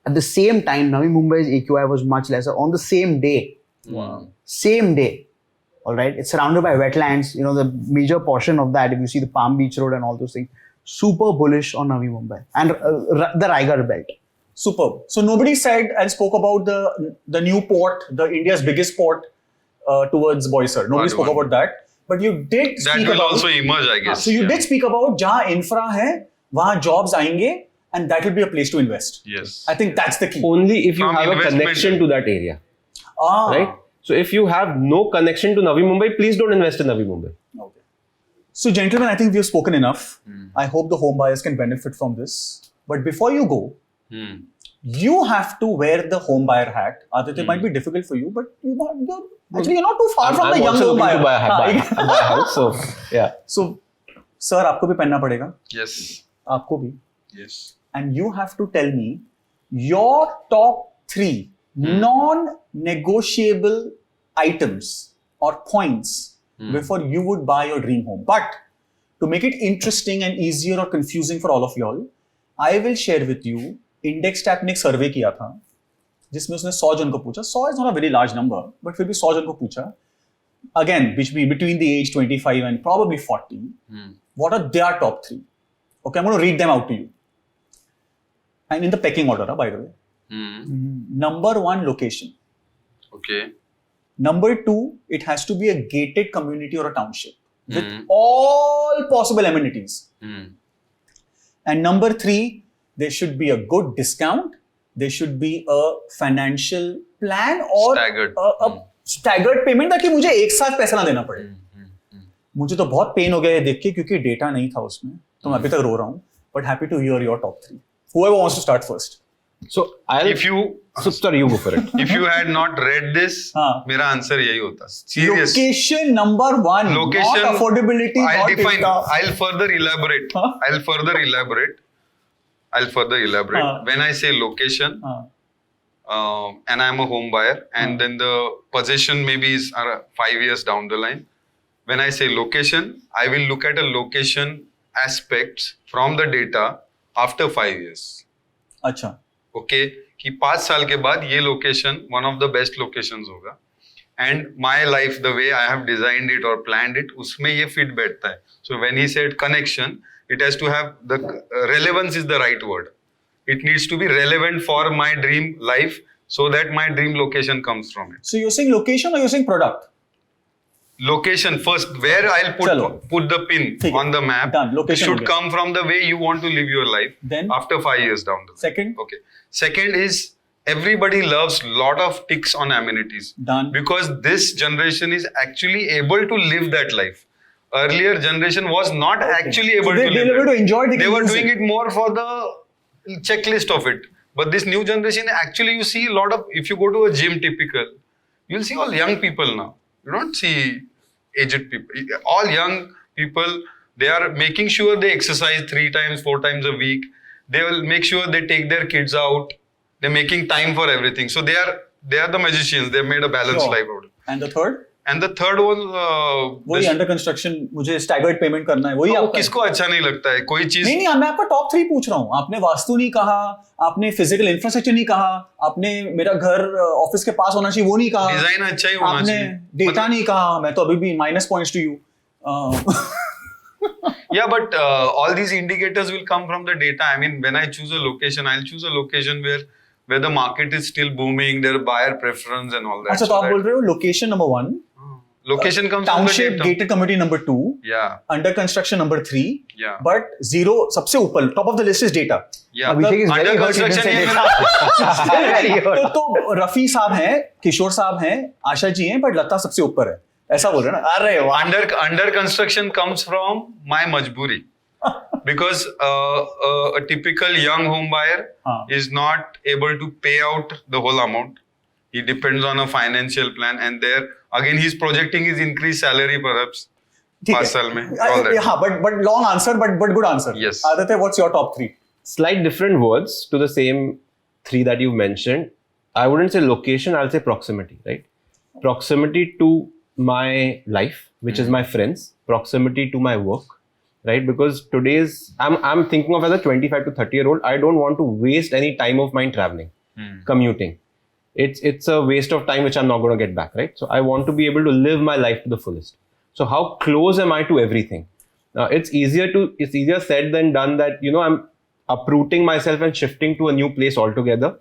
Speaker 4: At the same time, Navi Mumbai's AQI was much lesser on the same day.
Speaker 2: Wow.
Speaker 4: Same day. All right. It's surrounded by wetlands. The major portion of that, if you see the Palm Beach Road and all those things, super bullish on Navi Mumbai and the Raigarh belt.
Speaker 2: Superb. So nobody said and spoke about the new port, the India's biggest port towards Boisar. Nobody spoke about that. But you did speak
Speaker 5: That will
Speaker 2: about,
Speaker 5: also emerge, I guess.
Speaker 2: So you did speak about जहाँ infra है, वहाँ jobs आएंगे, and that will be a place to invest.
Speaker 5: Yes.
Speaker 2: I think that's the key.
Speaker 3: Only if you
Speaker 5: From
Speaker 3: have a
Speaker 5: investment.
Speaker 3: connection to that area.
Speaker 2: Ah.
Speaker 3: Right? So if you have no connection to Navi Mumbai, please don't invest in Navi Mumbai.
Speaker 2: Okay. So gentlemen, I think we have spoken enough. I hope the home buyers can benefit from this. But before you go, you have to wear the home buyer hat. Aditya, it might be difficult for you, but you're not too far from the young home buyer.
Speaker 3: To buy a house, so yeah.
Speaker 2: So, sir, आपको भी पहनना पड़ेगा.
Speaker 5: Yes.
Speaker 2: आपको भी.
Speaker 5: Yes.
Speaker 2: And you have to tell me your top 3 non-negotiable items or points before you would buy your dream home. But to make it interesting and easier or confusing for all of y'all, I will share with you, Index Tap ने एक सर्वे किया था जिसमें उसने 100 जन को पूछा. 100 is not a very large number, but फिर भी 100 जन को पूछा. Again, between the age 25 and probably 40, what are their top 3? Okay, I'm going to read them out to you. And in the pecking order, by the way. Number 1, location.
Speaker 5: Okay.
Speaker 2: Number 2, it has to be a gated community or a township with all possible amenities. And number 3, there should be a good discount. There should be a financial plan or a staggered payment ताकि मुझे एक साथ पैसा ना देना पड़े. मुझे तो बहुत पेन हो गया ये देख के क्योंकि डेटा नहीं था उसमें, तो मैं अभी तक रो रहा हूँ. But happy to hear your top 3. Whoever wants to start first.
Speaker 3: So sorry, you go for it.
Speaker 5: If you had not read this, मेरा आंसर यही होता. Serious.
Speaker 2: Location number 1.
Speaker 5: Location.
Speaker 2: Not affordability.
Speaker 5: I'll
Speaker 2: not
Speaker 5: define.
Speaker 2: data.
Speaker 5: I'll further elaborate. When I say location, and I'm a home buyer, and then the possession maybe is 5 years down the line. When I say location, I will look at a location aspects from the data after 5 years.
Speaker 2: अच्छा.
Speaker 5: Okay, कि 5 साल के बाद ये location one of the best locations होगा. And my life, the way I have designed it or planned it, उसमें ये fit बैठता है. So when he said connection, it has to have the relevance is the right word. It needs to be relevant for my dream life so that my dream location comes from it.
Speaker 2: So you're saying location or you're saying product?
Speaker 5: Location first, where I'll
Speaker 2: Chalo.
Speaker 5: put the pin
Speaker 2: ठीक है.
Speaker 5: on the map.
Speaker 2: Done. Location
Speaker 5: should
Speaker 2: हो गया.
Speaker 5: come from the way you want to live your life.
Speaker 2: Then?
Speaker 5: After 5 years down the line.
Speaker 2: Second?
Speaker 5: Okay. Second is everybody loves lot of ticks on amenities.
Speaker 2: Done.
Speaker 5: Because this generation is actually able to live that life. Earlier generation was not actually able
Speaker 2: So
Speaker 5: to live
Speaker 2: they were able
Speaker 5: that.
Speaker 2: to enjoy it.
Speaker 5: They were doing it more for the checklist of it. But this new generation, actually you see a lot of, if you go to a gym typical, you'll see all young people now. You don't see aged people. All young people, they are making sure they exercise 3 times, 4 times a week. They will make sure they take their kids out. They're making time for everything. So they are the magicians. They've made a balanced
Speaker 2: Sure.
Speaker 5: life out of it.
Speaker 2: And the third?
Speaker 5: And the third one,
Speaker 2: वही under construction मुझे staggered payment करना है वही
Speaker 5: वो
Speaker 2: आपका है?
Speaker 5: किसको अच्छा नहीं लगता है कोई चीज
Speaker 2: नहीं मैं आपका टॉप 3 पूछ रहा हूँ आपने वास्तु नहीं कहा आपने फिजिकल इंफ्रास्ट्रक्चर नहीं कहा आपने मेरा घर ऑफिस के पास होना चाहिए वो नहीं कहा
Speaker 5: डिजाइन अच्छा ही होना
Speaker 2: आपने
Speaker 5: चाहिए
Speaker 2: डेटा नहीं कहा मैं तो अभी भी minus points to you
Speaker 5: Yeah, but all these indicators will come from the data. I mean, when I choose a location, I'll choose a location where the market is still booming, there are buyer preference and all that.
Speaker 2: अच्छा तो आप बोल रहे हो location number 1
Speaker 5: location comes from the
Speaker 2: township
Speaker 5: data.
Speaker 2: Gated community number 2
Speaker 5: Yeah,
Speaker 2: under construction number 3
Speaker 5: yeah,
Speaker 2: but zero सबसे ऊपर top of the list is data
Speaker 5: yeah.
Speaker 4: Abhishek is
Speaker 5: Under
Speaker 4: very hurt, he didn't
Speaker 5: construction
Speaker 4: say
Speaker 5: is
Speaker 4: data. Very hurt.
Speaker 2: तो रफी साहब हैं किशोर साहब हैं आशा जी हैं but लता सबसे ऊपर है ऐसा बोल रहे हैं ना अरे वाह
Speaker 5: under construction comes from my majburi. Because a typical young home buyer is not able to pay out the whole amount. He depends on a financial plan, and there again he's projecting his increased salary perhaps.
Speaker 2: ठीक
Speaker 5: 5
Speaker 2: है
Speaker 5: साल में all that.
Speaker 2: हाँ but long answer but good answer
Speaker 5: Yes.
Speaker 2: Aditya what's your top 3
Speaker 3: Slight different words to the same 3 that you mentioned. I wouldn't say location, I'll say proximity, right? Proximity to my life, which is my friends, proximity to my work, right? Because I'm thinking of as a 25 to 30-year-old, I don't want to waste any time of mine traveling, commuting. It's a waste of time which I'm not going to get back, right? So I want to be able to live my life to the fullest. So how close am I to everything? It's easier said than done that, I'm uprooting myself and shifting to a new place altogether.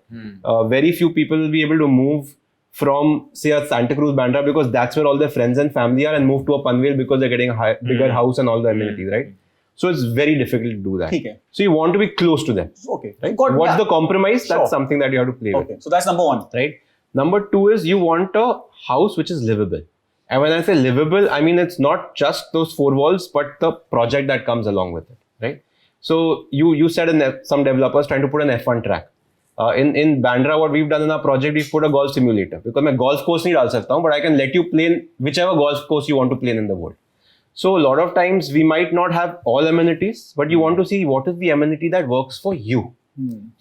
Speaker 3: Very few people will be able to move from, say, a Santa Cruz, Bandra, because that's where all their friends and family are, and move to a Panvel because they're getting a bigger house and all the amenities, right? So it's very difficult to do that.
Speaker 2: ठीक है.
Speaker 3: So you want to be close to them.
Speaker 2: okay
Speaker 3: Right?
Speaker 2: Got
Speaker 3: What's
Speaker 2: that.
Speaker 3: the compromise?
Speaker 2: Sure.
Speaker 3: That's something that you have to play with.
Speaker 2: okay so that's number 1
Speaker 3: Right? Number 2 is you want a house which is livable. And when I say livable, I mean it's not just those 4 walls, but the project that comes along with it, right? So you said some developers trying to put an F1 track. In Bandra, what we've done in our project, we've put a golf simulator because मैं golf course नहीं डाल सकता हूँ, but I can let you play in whichever golf course you want to play in the world. So a lot of times we might not have all amenities, but you want to see what is the amenity that works for you.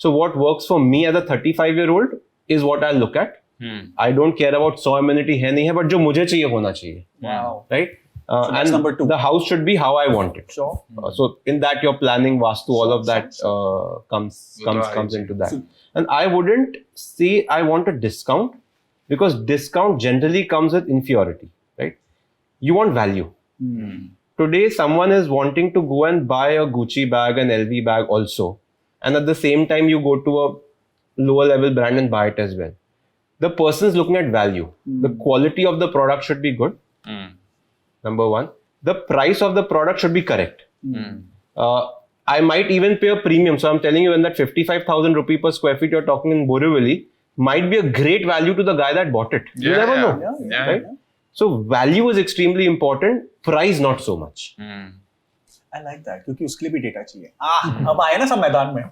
Speaker 3: So what works for me as a 35-year-old is what I'll look at. I don't care about 100 amenity है नहीं है, but जो मुझे चाहिए होना चाहिए.
Speaker 2: wow
Speaker 3: Right?
Speaker 2: that's
Speaker 3: And
Speaker 2: number 2.
Speaker 3: the house should be how I want it.
Speaker 2: sure
Speaker 3: So in that you're planning Vastu, all of that comes
Speaker 5: Right.
Speaker 3: into that. And I wouldn't say I want a discount, because discount generally comes with inferiority, right? You want value. Today someone is wanting to go and buy a Gucci bag, an LV bag also, and at the same time you go to a lower level brand and buy it as well. The person is looking at value. The quality of the product should be good. Number 1. The price of the product should be correct. I might even pay a premium. So I'm telling you, when that 55,000 rupee per square feet you're talking in Borivali might be a great value to the guy that bought it. You never know.
Speaker 5: Yeah.
Speaker 3: Right? So value is extremely important. Price not so much.
Speaker 2: I like that क्योंकि उसके लिए भी data चाहिए अब आए ना सब मैदान में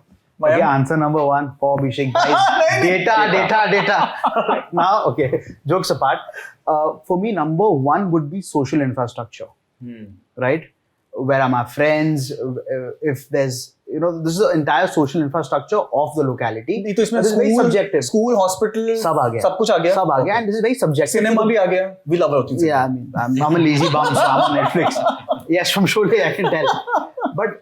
Speaker 4: Okay, answer number 1 for Abhishek. Data. Now, okay, jokes apart. For me, number 1 would be social infrastructure, right? Where are my friends? If there's, this is the entire social infrastructure of the locality.
Speaker 2: नहीं तो इसमें
Speaker 4: This is very subjective.
Speaker 2: School hospital
Speaker 4: सब आ गया.
Speaker 2: सब कुछ आ गया
Speaker 4: सब आ गया, and this is very subjective.
Speaker 2: Cinema भी आ गया we love our things.
Speaker 4: Yeah, I mean, I'm a lazy bum, so I'm on Netflix. Yes, from Sholay, I can tell. But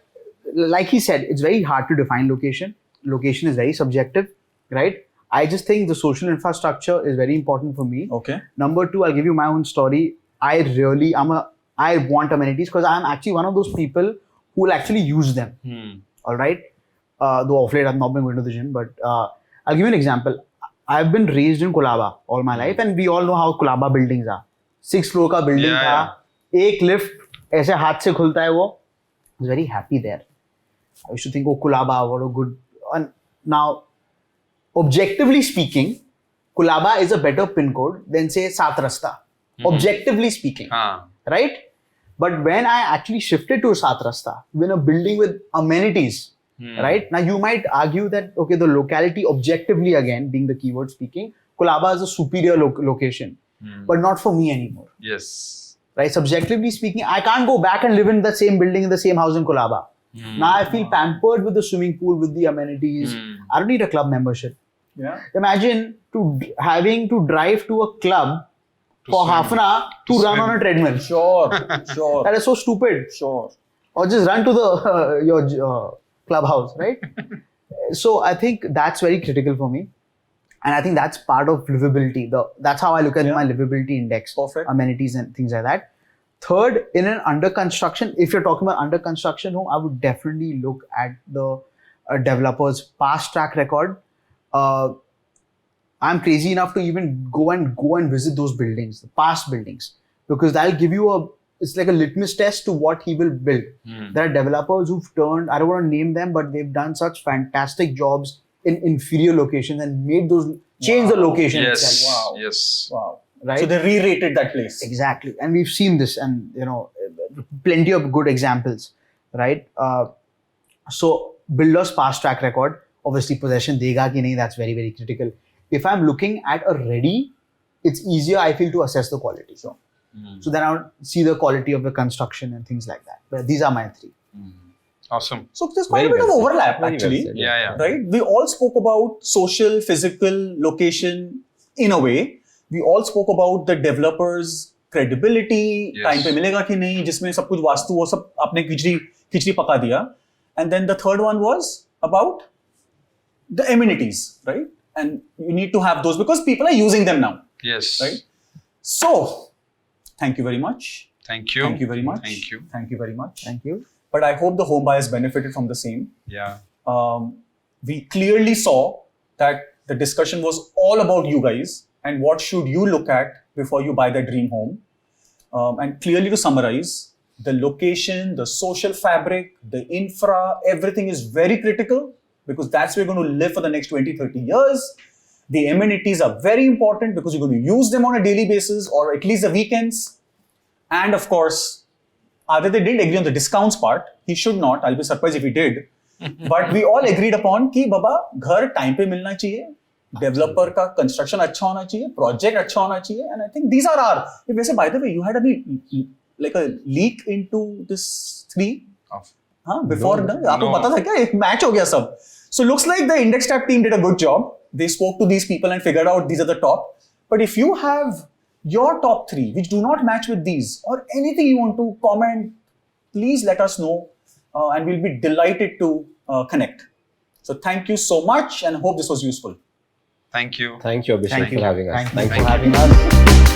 Speaker 4: like he said, it's very hard to define location. Location is very subjective, right? I just think the social infrastructure is very important for me.
Speaker 2: okay
Speaker 4: Number 2, I'll give you my own story. I want amenities because I'm actually one of those people who will actually use them. All right. Though of late I've not been going to the gym, but I'll give you an example. I've been raised in Colaba all my life, and we all know how Colaba buildings are. 6 floor का building
Speaker 5: Yeah,
Speaker 4: था, एक lift ऐसे हाथ से खुलता है वो. I was very happy there. I used to think, oh, Colaba, what a good. And now, objectively speaking, Colaba is a better pin code than say Sat Rasta. Objectively speaking, right? But when I actually shifted to Sat Rasta, when a building with amenities, right? Now you might argue that okay, the locality objectively again being the keyword speaking, Colaba is a superior location, but not for me anymore.
Speaker 5: Yes.
Speaker 4: Right? Subjectively speaking, I can't go back and live in the same building in the same house in Colaba. Now I feel pampered with the swimming pool, with the amenities. I don't need a club membership.
Speaker 2: Yeah.
Speaker 4: Imagine having to drive to a club for half an hour to run on a treadmill.
Speaker 2: Sure.
Speaker 4: That is so stupid.
Speaker 2: Sure.
Speaker 4: Or just run to the your clubhouse, right? So I think that's very critical for me. And I think that's part of livability. That's how I look at my livability index.
Speaker 2: Perfect.
Speaker 4: Amenities and things like that. Third, in an under construction, if you're talking about under construction home, I would definitely look at the developer's past track record. I'm crazy enough to even go and visit those buildings, the past buildings, because that'll give you it's like a litmus test to what he will build. There are developers who've turned, I don't want to name them, but they've done such fantastic jobs in inferior locations and made those, change the location itself.
Speaker 2: Wow.
Speaker 5: Yes.
Speaker 2: Wow.
Speaker 4: Right?
Speaker 2: So they re-rated that place.
Speaker 4: Exactly. And we've seen this and, plenty of good examples, right? So builder's past track record, obviously possession dega ki nahi, that's very, very critical. If I'm looking at a ready, it's easier, I feel, to assess the quality. So then I would see the quality of the construction and things like that. But these are my 3.
Speaker 5: Awesome.
Speaker 2: So there's quite a bit of overlap actually.
Speaker 3: Well said,
Speaker 5: Yeah.
Speaker 2: Right? We all spoke about social, physical, location in a way. We all spoke about the developers' credibility,
Speaker 5: Yes.
Speaker 2: time पे मिलेगा कि नहीं, जिसमें सब कुछ वास्तु वो सब आपने खिचड़ी पका दिया. And then the third one was about the amenities, right? And you need to have those because people are using them now,
Speaker 5: Yes.
Speaker 2: right? So, thank you very much.
Speaker 5: Thank you.
Speaker 2: Thank you very much.
Speaker 5: Thank you.
Speaker 2: Thank you very much.
Speaker 4: Thank you.
Speaker 2: But I hope the home buyers benefited from the same.
Speaker 5: Yeah.
Speaker 2: We clearly saw that the discussion was all about you guys and what should you look at before you buy the dream home. And clearly to summarize, the location, the social fabric, the infra, everything is very critical because that's where you're going to live for the next 20, 30 years. The amenities are very important because you're going to use them on a daily basis or at least the weekends. And of course, Aditya didn't agree on the discounts part. He should not. I'll be surprised if he did. But we all agreed upon कि बाबा घर time पे मिलना चाहिए, developer का construction अच्छा होना चाहिए, project अच्छा होना चाहिए, and I think these are our. वैसे by the way, you had a leak into this 3 before आपको पता था क्या एक match हो गया सब. So looks like the Index Tab team did a good job. They spoke to these people and figured out these are the top. But if you have your top 3 which do not match with these or anything you want to comment, please let us know and we'll be delighted to connect. So thank you so much and hope this was useful.
Speaker 5: Thank you.
Speaker 3: Thank you, Abhishek, for having us.
Speaker 4: Thank you for having us.